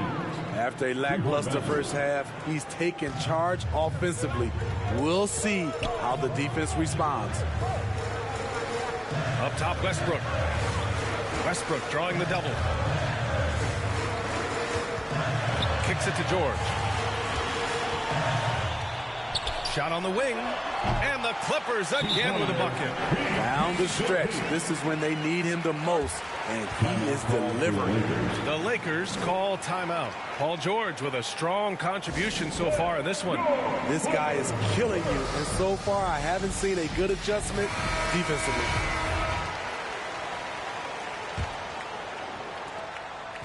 After a lackluster first half, he's taken charge offensively. We'll see how the defense responds. Up top, Westbrook. Westbrook drawing the double. Kicks it to George. Shot on the wing. And the Clippers again with a bucket. Down the stretch. This is when they need him the most. And he is delivering. The Lakers call timeout. Paul George with a strong contribution so far in this one. This guy is killing you. And so far, I haven't seen a good adjustment defensively.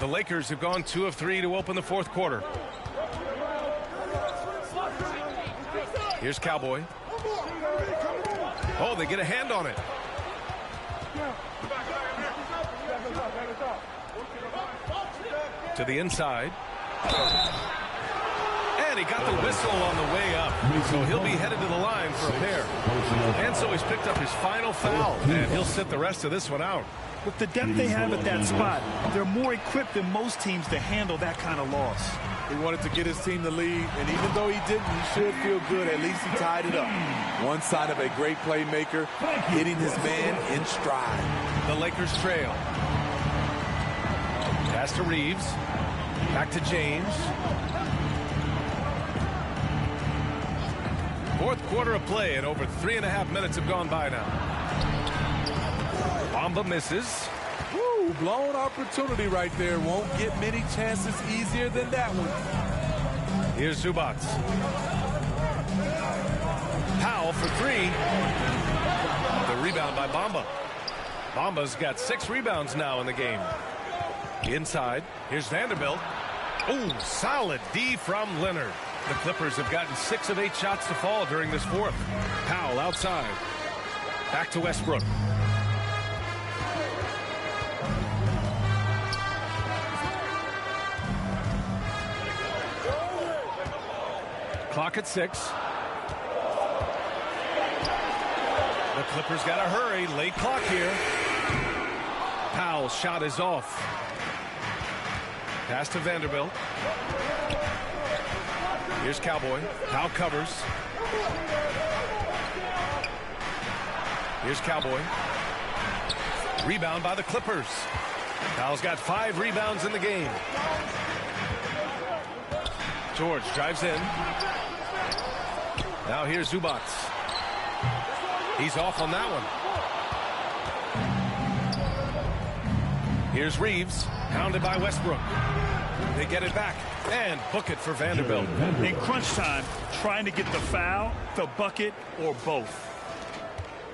The Lakers have gone 2 of 3 to open the fourth quarter. Here's Cowboy. Oh, they get a hand on it. To the inside. And he got the whistle on the way up. So he'll be headed to the line for a pair. And so he's picked up his final foul. And he'll sit the rest of this one out. With the depth they have at that spot, they're more equipped than most teams to handle that kind of loss. He wanted to get his team the lead, and even though he didn't, he should feel good. At least he tied it up. One sign of a great playmaker, hitting his man in stride. The Lakers trail. Pass to Reeves. Back to James. Fourth quarter of play, and over 3.5 minutes have gone by now. Bamba misses. Woo, blown opportunity right there. Won't get many chances easier than that one. Here's Zubac. Powell for 3. The rebound by Bamba. Bamba's got 6 rebounds now in the game. Inside, here's Vanderbilt. Oh, solid D from Leonard. The Clippers have gotten 6 of 8 shots to fall during this fourth. Powell outside. Back to Westbrook. Clock at 6. The Clippers got to hurry. Late clock here. Powell Powell's shot is off. Pass to Vanderbilt. Here's Cowboy. Powell covers. Here's Cowboy. Rebound by the Clippers. Powell's got 5 rebounds in the game. George drives in. Now here's Zubac. He's off on that one. Here's Reeves, hounded by Westbrook. They get it back and book it for Vanderbilt. In crunch time, trying to get the foul, the bucket, or both.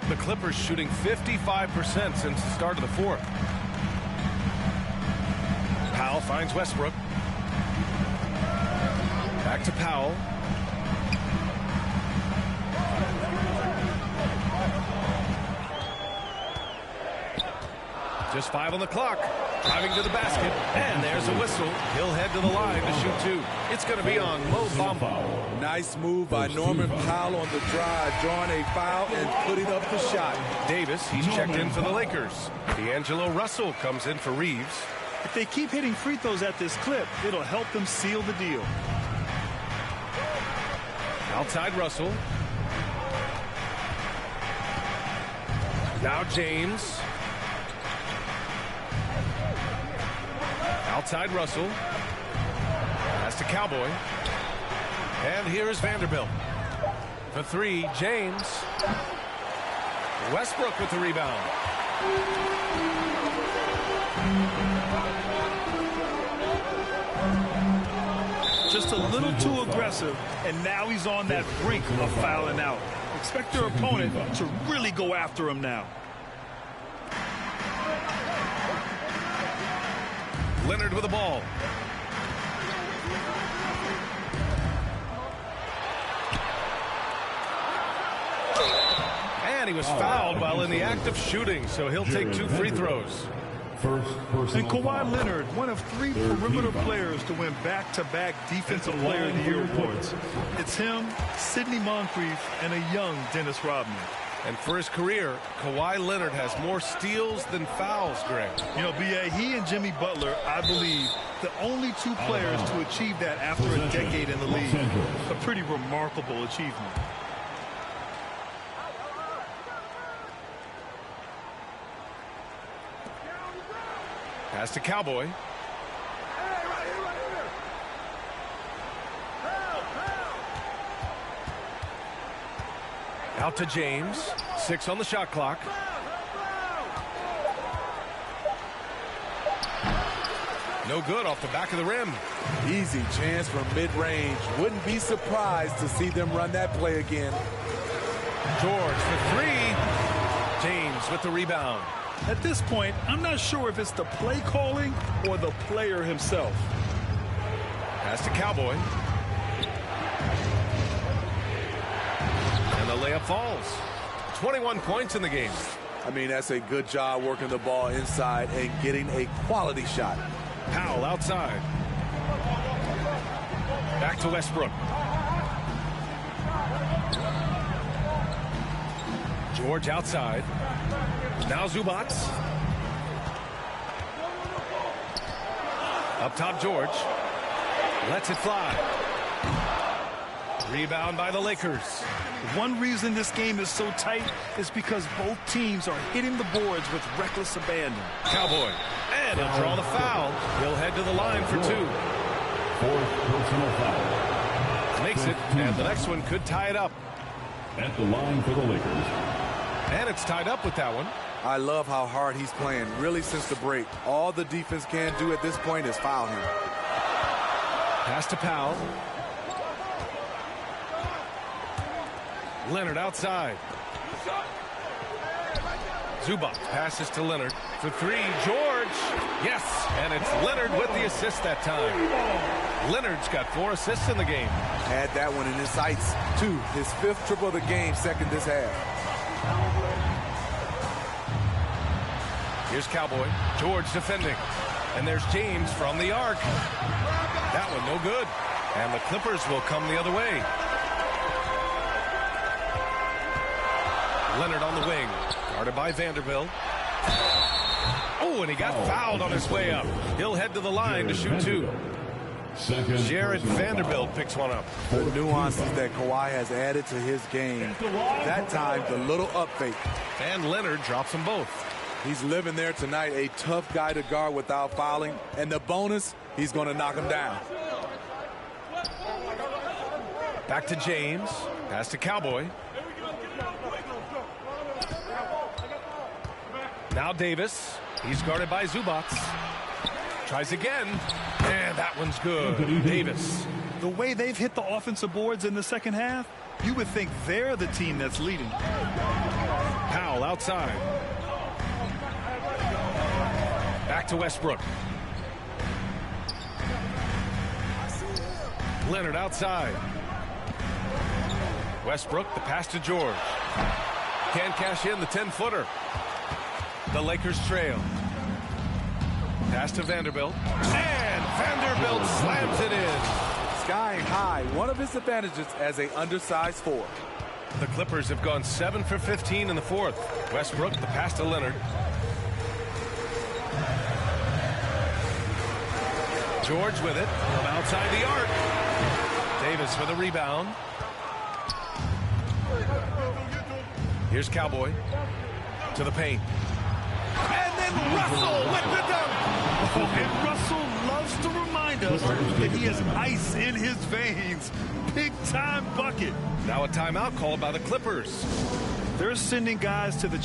The Clippers shooting 55% since the start of the fourth. Powell finds Westbrook. Back to Powell. Just 5 on the clock. Driving to the basket. And there's a whistle. He'll head to the line to shoot 2. It's going to be on Mo Bamba. Nice move by Norman Powell on the drive, drawing a foul and putting up the shot. Davis, he's checked in for the Lakers. D'Angelo Russell comes in for Reeves. If they keep hitting free throws at this clip, it'll help them seal the deal. Outside Russell. Now James. Outside Russell. Pass to Cowboy. And here's Vanderbilt. For 3, James. Westbrook with the rebound. Just a little too aggressive, and now he's on that brink of fouling out. Expect your opponent to really go after him now. Leonard with the ball. And he was fouled while in the act of shooting, so he'll take 2 free throws. And Kawhi Leonard, one of 3 perimeter players to win back-to-back Defensive Player of the Year awards. It's him, Sidney Moncrief, and a young Dennis Rodman. And for his career, Kawhi Leonard has more steals than fouls, Greg. You know, B.A., he and Jimmy Butler, I believe, the only 2 players to achieve that after a decade in the league. A pretty remarkable achievement. Pass to Cowboy. Out to James. 6 on the shot clock. No good off the back of the rim. Easy chance from mid-range. Wouldn't be surprised to see them run that play again. George for 3. James with the rebound. At this point, I'm not sure if it's the play calling or the player himself. Pass to Cowboy. And the layup falls. 21 points in the game. I mean, that's a good job working the ball inside and getting a quality shot. Powell outside. Back to Westbrook. George outside. Now Zubac. Up top, George. Lets it fly. Rebound by the Lakers. One reason this game is so tight is because both teams are hitting the boards with reckless abandon. Cowboy. And he'll draw the foul. He'll head to the line for 2. 4th personal foul. Makes it, and the next one could tie it up. At the line for the Lakers. And it's tied up with that one. I love how hard he's playing, really, since the break. All the defense can do at this point is foul him. Pass to Powell. Leonard outside. Zubac passes to Leonard for 3. George. Yes, and it's Leonard with the assist that time. Leonard's got 4 assists in the game. Had that one in his sights, too. His 5th triple of the game, second this half. Here's Cowboy. George defending. And there's James from the arc. That one no good. And the Clippers will come the other way. Leonard on the wing. Guarded by Vanderbilt. Oh, and he got fouled on his way up. He'll head to the line to shoot 2. Jared Vanderbilt picks one up. The nuances that Kawhi has added to his game. That time, the little up fake. And Leonard drops them both. He's living there tonight, a tough guy to guard without fouling. And the bonus, he's going to knock him down. Back to James. Pass to Cowboy. Now Davis. He's guarded by Zubac. Tries again. And that one's good. Davis. The way they've hit the offensive boards in the second half, you would think they're the team that's leading. Powell outside. Back to Westbrook. Leonard outside. Westbrook, the pass to George. Can't cash in the 10-footer. The Lakers trail. Pass to Vanderbilt. And Vanderbilt slams it in. Skying high, one of his advantages as an undersized 4. The Clippers have gone 7 for 15 in the 4th. Westbrook, the pass to Leonard. George with it from outside the arc. Davis for the rebound. Here's Cowboy to the paint. And then Russell with the dunk. Oh, and Russell loves to remind us that he has ice in his veins. Big-time bucket. Now a timeout called by the Clippers. They're sending guys to the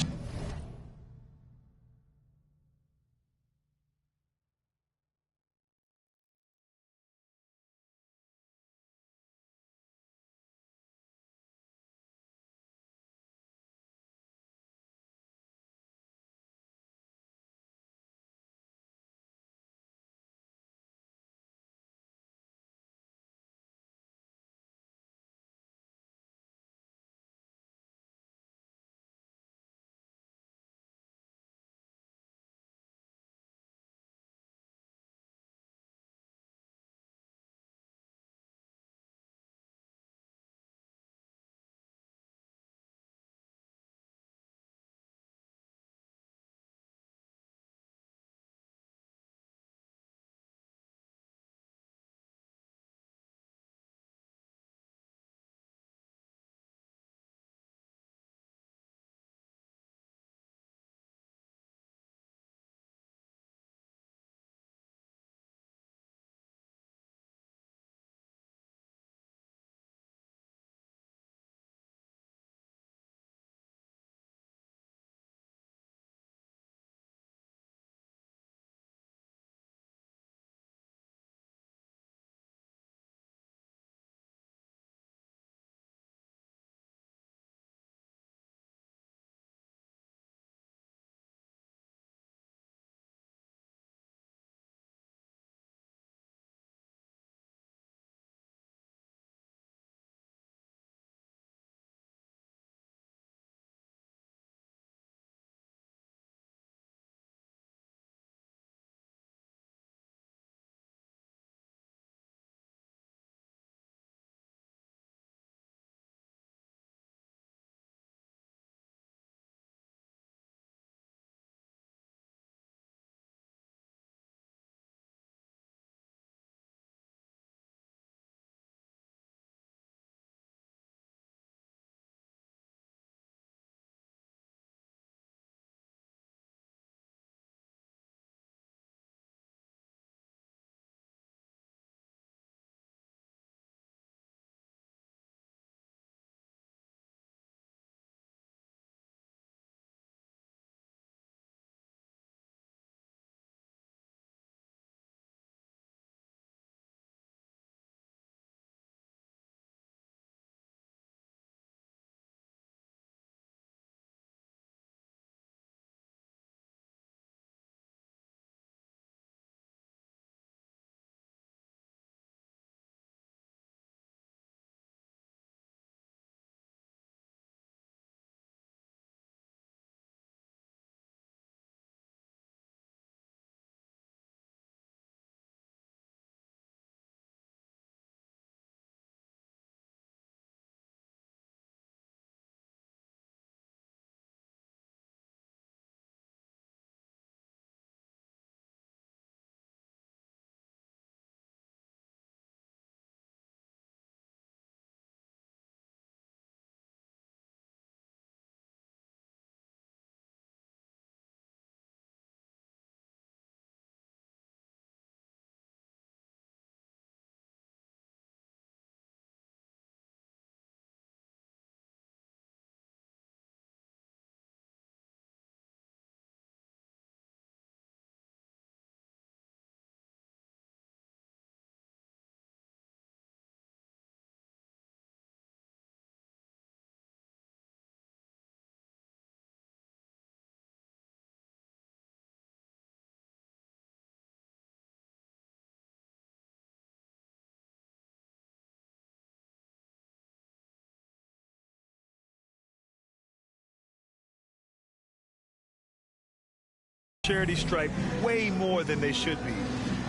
charity stripe way more than they should be.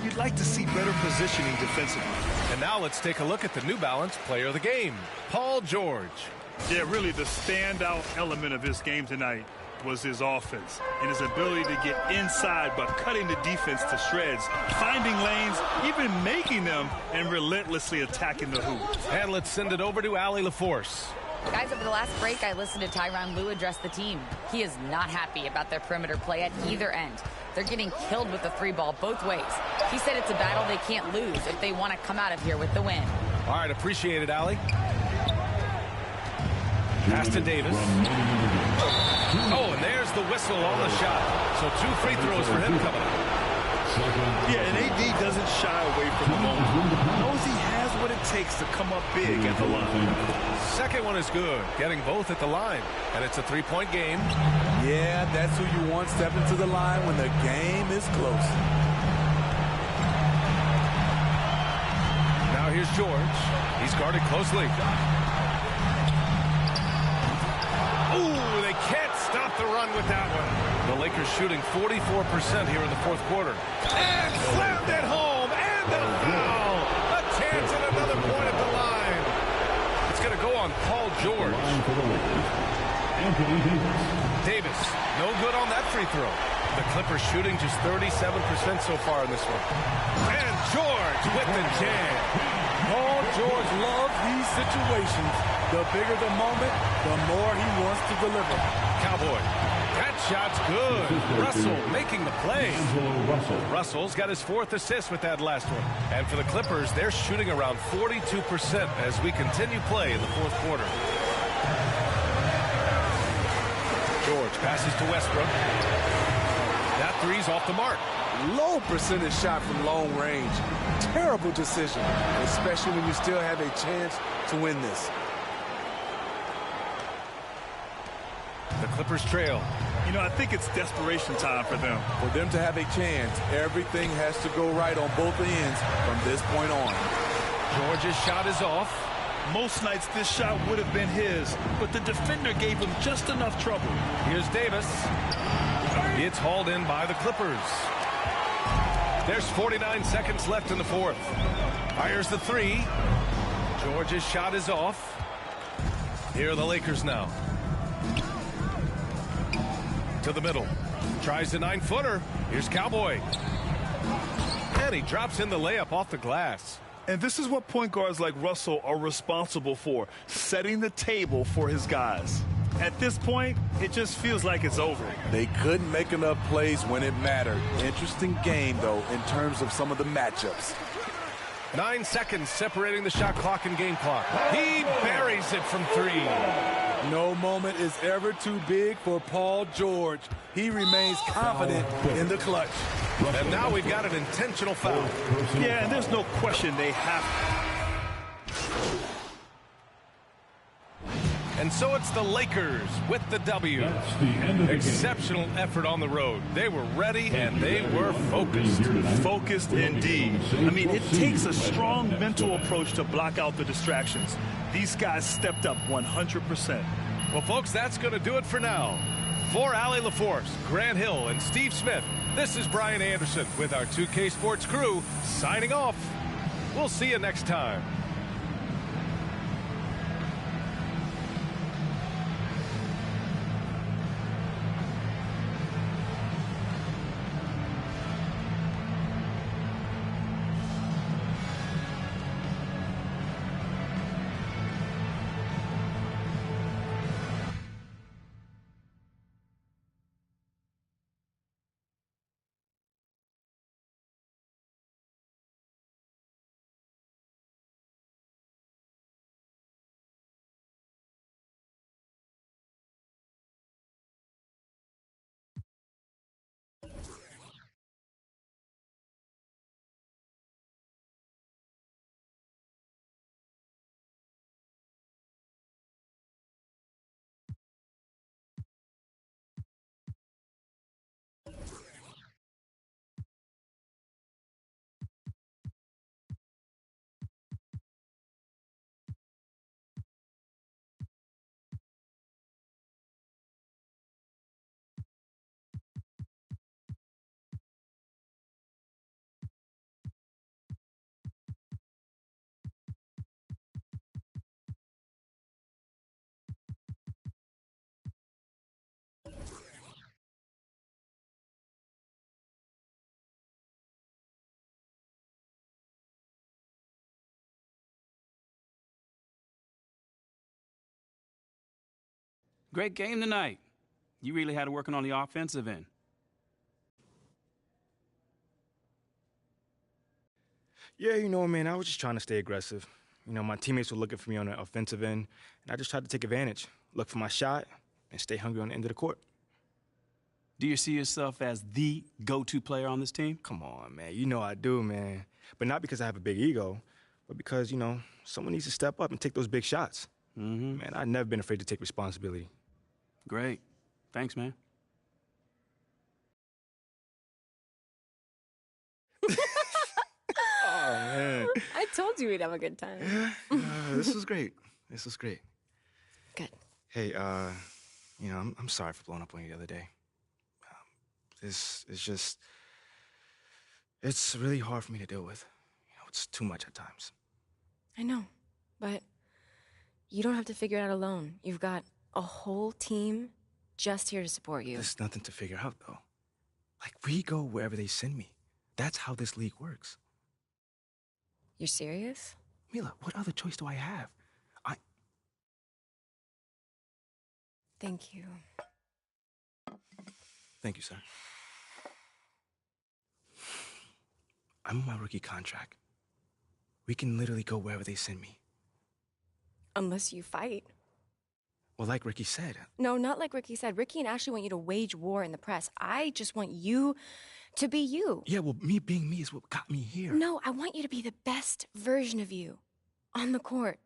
You'd like to see better positioning defensively. And now let's take a look at the New Balance player of the game, Paul George. Yeah, really the standout element of his game tonight was his offense and his ability to get inside by cutting the defense to shreds, finding lanes, even making them, and relentlessly attacking the hoop. And let's send it over to Allie LaForce. Guys, over the last break, I listened to Tyronn Lue address the team. He is not happy about their perimeter play at either end. They're getting killed with the three ball both ways. He said it's a battle they can't lose if they want to come out of here with the win. All right, appreciate it, Allie. Pass to Davis. Oh, and there's the whistle on the shot. So 2 free throws for him coming up. Yeah, and AD doesn't shy away from the moment. He knows he has what it takes to come up big at the line. Second one is good, getting both at the line. And it's a 3-point game. Yeah, that's who you want stepping to the line when the game is close. Now here's George. He's guarded closely. Ooh, they can't stop the run with that one. The Lakers shooting 44% here in the fourth quarter. And slammed it home. And the foul. A chance at another point at the line. It's going to go on Paul George. Davis, no good on that free throw. The Clippers shooting just 37% so far in this one. And George with the jam. Paul George loves these situations. The bigger the moment, the more he wants to deliver. Cowboy. That shot's good. Russell making the play. Russell's got his 4th assist with that last one. And for the Clippers, they're shooting around 42% as we continue play in the fourth quarter. George passes to Westbrook. That three's off the mark. Low percentage shot from long range. Terrible decision, especially when you still have a chance to win this. The Clippers trail. You know, I think it's desperation time for them. For them to have a chance, everything has to go right on both ends from this point on. George's shot is off. Most nights this shot would have been his, but the defender gave him just enough trouble. Here's Davis. It's hauled in by the Clippers. There's 49 seconds left in the fourth. Fires the three. George's shot is off. Here are the Lakers now. To the middle. Tries the 9-footer. Here's Cowboy. And he drops in the layup off the glass. And this is what point guards like Russell are responsible for, setting the table for his guys. At this point, it just feels like it's over. They couldn't make enough plays when it mattered. Interesting game, though, in terms of some of the matchups. 9 seconds separating the shot clock and game clock. He buries it from 3. No moment is ever too big for Paul George. He remains confident in the clutch. And now we've got an intentional foul. Yeah, and there's no question they have. And so it's the Lakers with the W. Exceptional effort on the road. They were ready and they were focused. Focused indeed. I mean, it takes a strong mental approach to block out the distractions. These guys stepped up 100%. Well, folks, that's going to do it for now. For Allie LaForce, Grant Hill, and Steve Smith, this is Brian Anderson with our 2K Sports crew signing off. We'll see you next time. Great game tonight. You really had it working on the offensive end. Yeah, you know, man, I was just trying to stay aggressive. You know, my teammates were looking for me on the offensive end, and I just tried to take advantage, look for my shot, and stay hungry on the end of the court. Do you see yourself as the go-to player on this team? Come on, man. You know I do, man. But not because I have a big ego, but because, you know, someone needs to step up and take those big shots. Mm-hmm. Man, I've never been afraid to take responsibility. Great. Thanks, man. Oh, man. I told you we'd have a good time. This was great. This was great. Good. Hey, you know, I'm sorry for blowing up on you the other day. This is just, it's really hard for me to deal with. You know, it's too much at times. I know, but you don't have to figure it out alone. You've got a whole team just here to support you. There's nothing to figure out, though. Like, we go wherever they send me. That's how this league works. You're serious? Mila, what other choice do I have? Thank you. Thank you, sir. I'm on my rookie contract. We can literally go wherever they send me. Unless you fight. Well, like Ricky said. No, not like Ricky said. Ricky and Ashley want you to wage war in the press. I just want you to be you. Yeah, well, me being me is what got me here. No, I want you to be the best version of you on the court.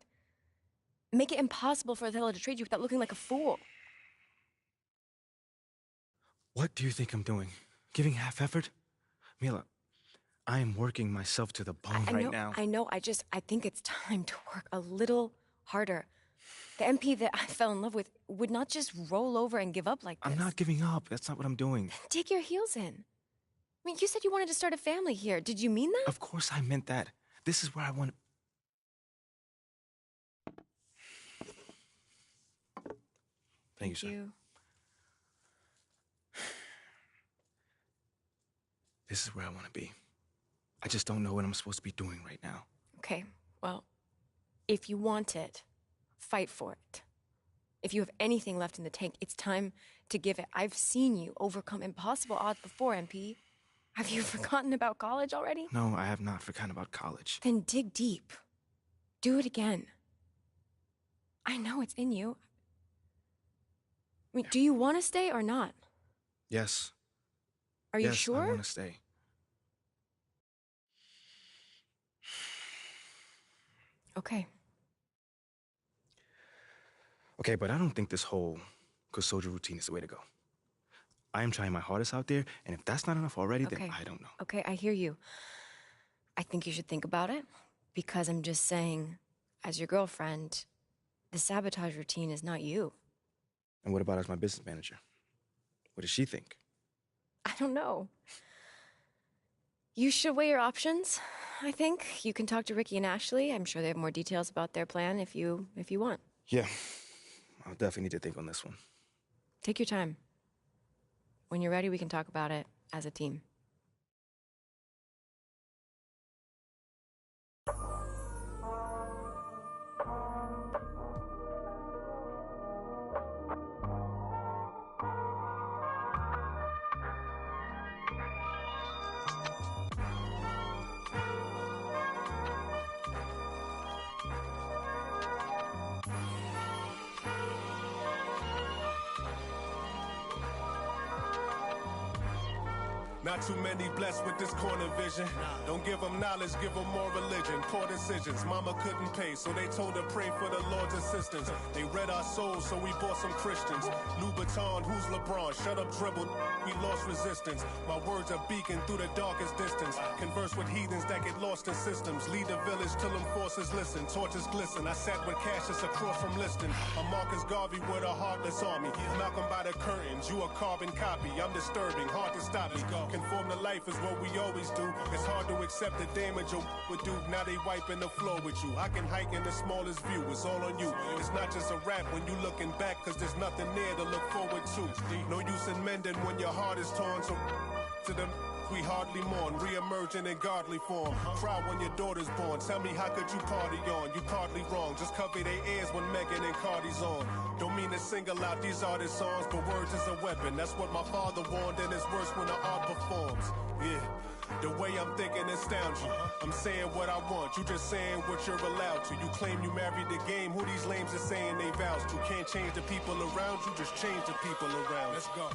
Make it impossible for Othello to trade you without looking like a fool. What do you think I'm doing? Giving half effort? Mila, I am working myself to the bone right now. I know. I think it's time to work a little harder. The MP that I fell in love with would not just roll over and give up like this. I'm not giving up. That's not what I'm doing. Dig your heels in. I mean, you said you wanted to start a family here. Did you mean that? Of course I meant that. This is where I want to... Thank you, sir. This is where I want to be. I just don't know what I'm supposed to be doing right now. Okay, well, if you want it, fight for it. If you have anything left in the tank, it's time to give it. I've seen you overcome impossible odds before, MP. Have you forgotten about college already? No, I have not forgotten about college. Then dig deep. Do it again. I know it's in you. I mean, do you want to stay or not? Yes. Are you sure? I want to stay. Okay. Okay, but I don't think this whole good soldier routine is the way to go. I am trying my hardest out there, and if that's not enough already, then I don't know. Okay, I hear you. I think you should think about it, because I'm just saying, as your girlfriend, the sabotage routine is not you. And what about as my business manager? What does she think? I don't know. You should weigh your options, I think. You can talk to Ricky and Ashley. I'm sure they have more details about their plan if you want. Yeah, I'll definitely need to think on this one. Take your time. When you're ready, we can talk about it as a team. Not too many blessed with this corner vision. Don't give them knowledge, give them more religion. Poor decisions, mama couldn't pay, so they told her pray for the Lord's assistance. They read our souls, so we bought some Christians. Louboutin, who's LeBron? Shut up, dribble. We lost resistance. My words are beacon through the darkest distance. Converse with heathens that get lost in systems. Lead the village till them forces listen. Torches glisten. I sat with Cassius across from Liston. A Marcus Garvey with a heartless army. Malcolm by the curtains. You a carbon copy. I'm disturbing. Hard to stop me. Conform to life is what we always do. It's hard to accept the damage you would do. Now they wiping the floor with you. I can hike in the smallest view. It's all on you. It's not just a rap when you looking back, cause there's nothing there to look forward to. No use in mending when your heart is torn. So to them we hardly mourn, re-emerging in godly form. Cry when your daughter's born, tell me how could you party on? You partly wrong, just cover their ears when Megan and Cardi's on. Don't mean to single out these artist songs, but words is a weapon. That's what my father warned, and it's worse when the art performs. Yeah. The way I'm thinking astounds you. I'm saying what I want, you just saying what you're allowed to. You claim you married the game, who these lames are saying they vows to. Can't change the people around you, just change the people around. Let's go.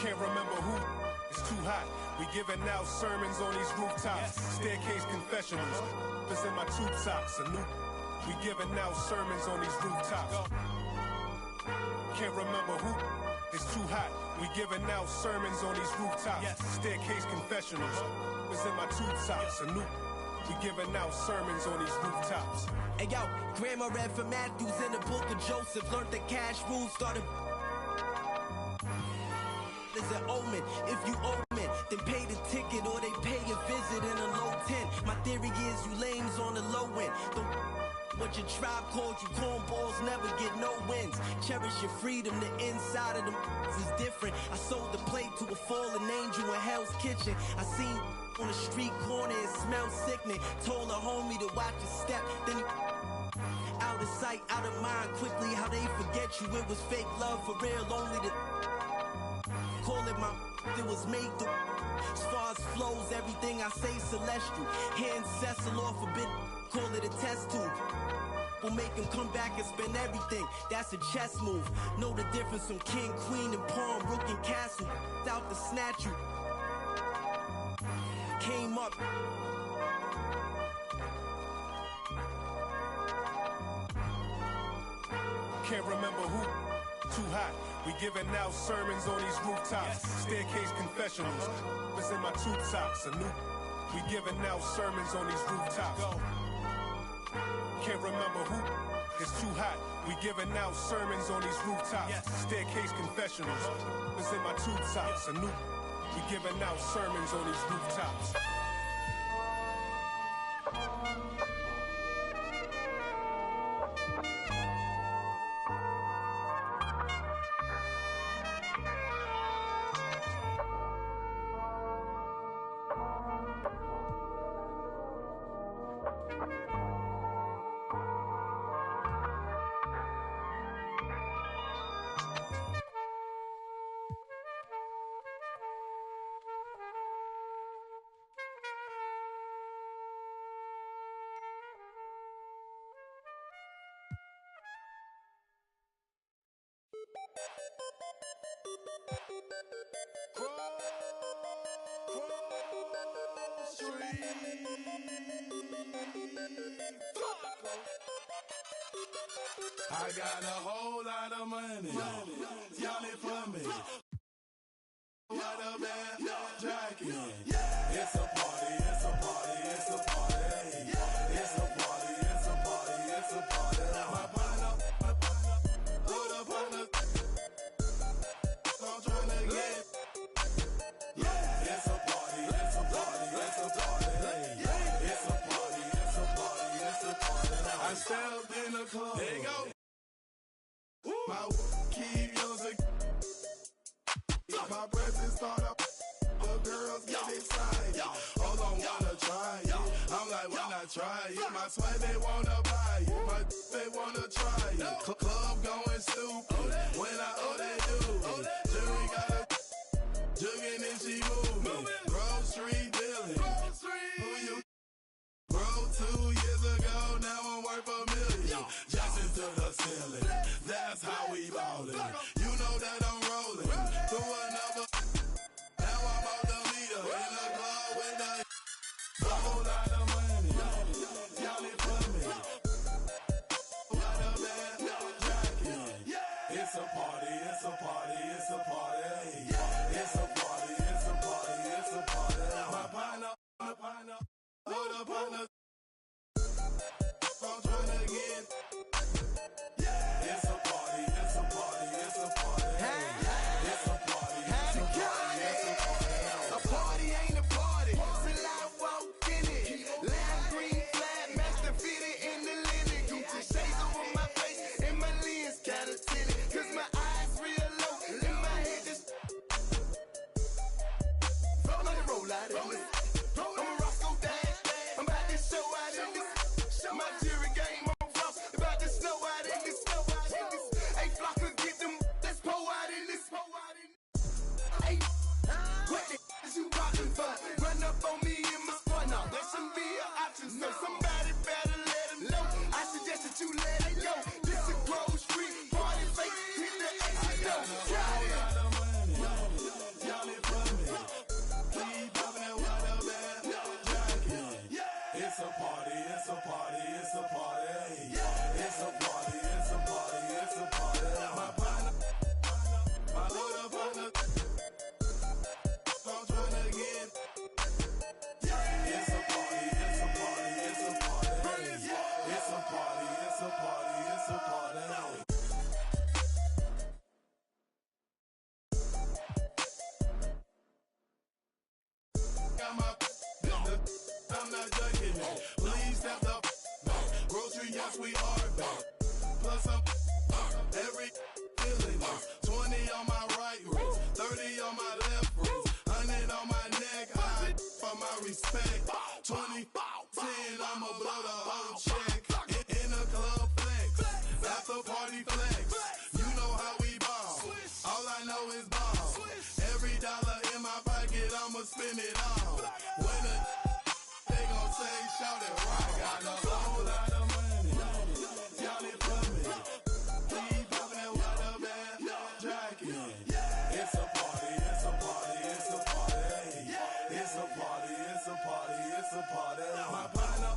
Can't remember who, it's too hot. We giving out sermons on these rooftops. Staircase confessionals, it's in my tube socks. We giving out sermons on these rooftops. Can't remember who, it's too hot. We giving out sermons on these rooftops. Staircase confessionals, it's in my tube socks. We giving out sermons on these rooftops. Hey yo, Grandma read from Matthews in the book of Joseph. Learned the cash rules, started is an omen. If you omen, then pay the ticket or they pay a visit in a low tent. My theory is you lames on the low end. What your tribe called you cornballs never get no wins. Cherish your freedom, the inside of them is different. I sold the plate to a fallen angel in Hell's Kitchen. I seen on the street corner, it smelled sickening. Told a homie to watch his step, then he out of sight, out of mind. Quickly how they forget you, it was fake love for real, only the call it my it was made to. As far as flows, everything I say celestial. Hand Cecil off a bit, call it a test tube. We'll make him come back and spend everything. That's a chess move. Know the difference from king, queen, and pawn, rook and castle. Out to snatch you. Came up. Can't remember who. Too hot. We giving out sermons on these rooftops. Staircase confessionals. It's in my tube socks. We giving out sermons on these rooftops. Can't remember who. It's too hot. We giving out sermons on these rooftops. Staircase confessionals. It's in my tube socks. We giving out sermons on these rooftops. I got a whole lot of money. Y'all it for me. What a man, Jackie. It's a party, it's a party, it's a party. It's a party, it's a party, it's a party. My partner, put up on the. I'm trying to get. It's a party, it's a party, it's a party. It's a party, it's a party, it's a party. I stepped in the club. There you go. My keep using. My presence start up. The girls get excited. Hold on, wanna try it. I'm like, why not try it? My sweat, they wanna buy it. My they wanna try it. Club going stupid. When they do. Jury got a jugging and she moving. Grocery dealing. Who you? Bro, 2 years ago, now I'm worth $1 million. Jackson to the ceiling. That's how we ballin'. You know that I'm rolling through another. Now I'm out the leader in the club with a whole lot of money. Y'all it for me. What a man, Jackie. It's a party, it's a party, it's a party. It's a party, it's a party, it's a party. My partner, hold up on the. I'm trying to get. It's a party, it's a party, it's a party. It's a party, it's a party, it's a party. A party ain't a party till I walk in it. Lime green flag, master fitted in the linen. Gucci shades over my face and my lens kinda tinted. Cause my eyes real low and my head just. My jury game on floss. About to snow out in this. Hey, Flocker, get them. Let's pour out in this. Hey, what the is you rockin' for? Run up on me in my spot now. That shouldn't be an option. So somebody better let him know. I suggest that you let it go. This is Grove Street. Party face. Hit the exit door. Got it. Y'all it for me. Keep popping that water bag. It's a party. It's a party. It's a party. It's a party. It's a party. It's a party. My partner. My little partner. I'm trying to get. It's a party. It's a party. It's a party. It's a party. It's a party. It's a party. Got my I'm not ducking it. Please step up. Grocery, yes, we are back. Plus, I'm every feeling is 20 on my right wrist, 30 on my left wrist, 100 on my neck. High for my respect. 20, 10, I'ma blow the whole check. In the club flex, after party flex. You know how we ball. All I know is ball. Every dollar in my pocket, I'ma spend it all. When they gon' say, shout it right. Got a whole lot of money. Y'all it for me. Keep popping that water bag. Jacking. It's a party. It's a party. It's a party. It's a party. It's a party. It's a party. My partner.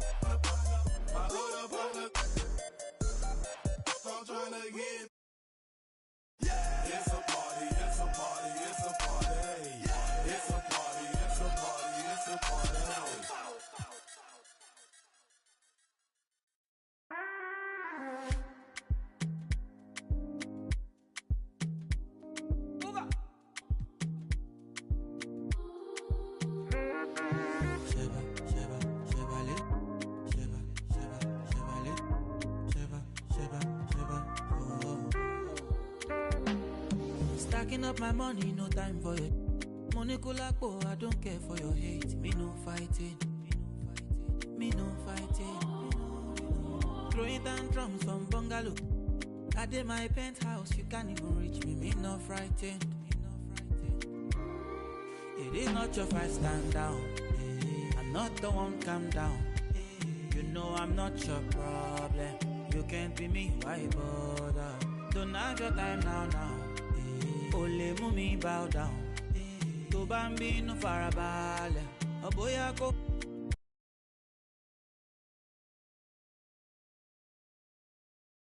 My little partner. I'm trying to get. It's a party. It's a party. It's a party. It's a party. It's a party. It's a party. Stacking up my money, no time for it. Money kulakbo, I don't care for your hate. Me no fighting. Me no fighting. Throwing down drums from bungalow. I did my penthouse, you can't even reach me. Me no frightened. It is not your fight, stand down. I'm not the one, calm down. You know I'm not your problem. You can't be me, why bother? Don't have your time now. Ole mumi bow down. To bambi no farabale. Oboya ko.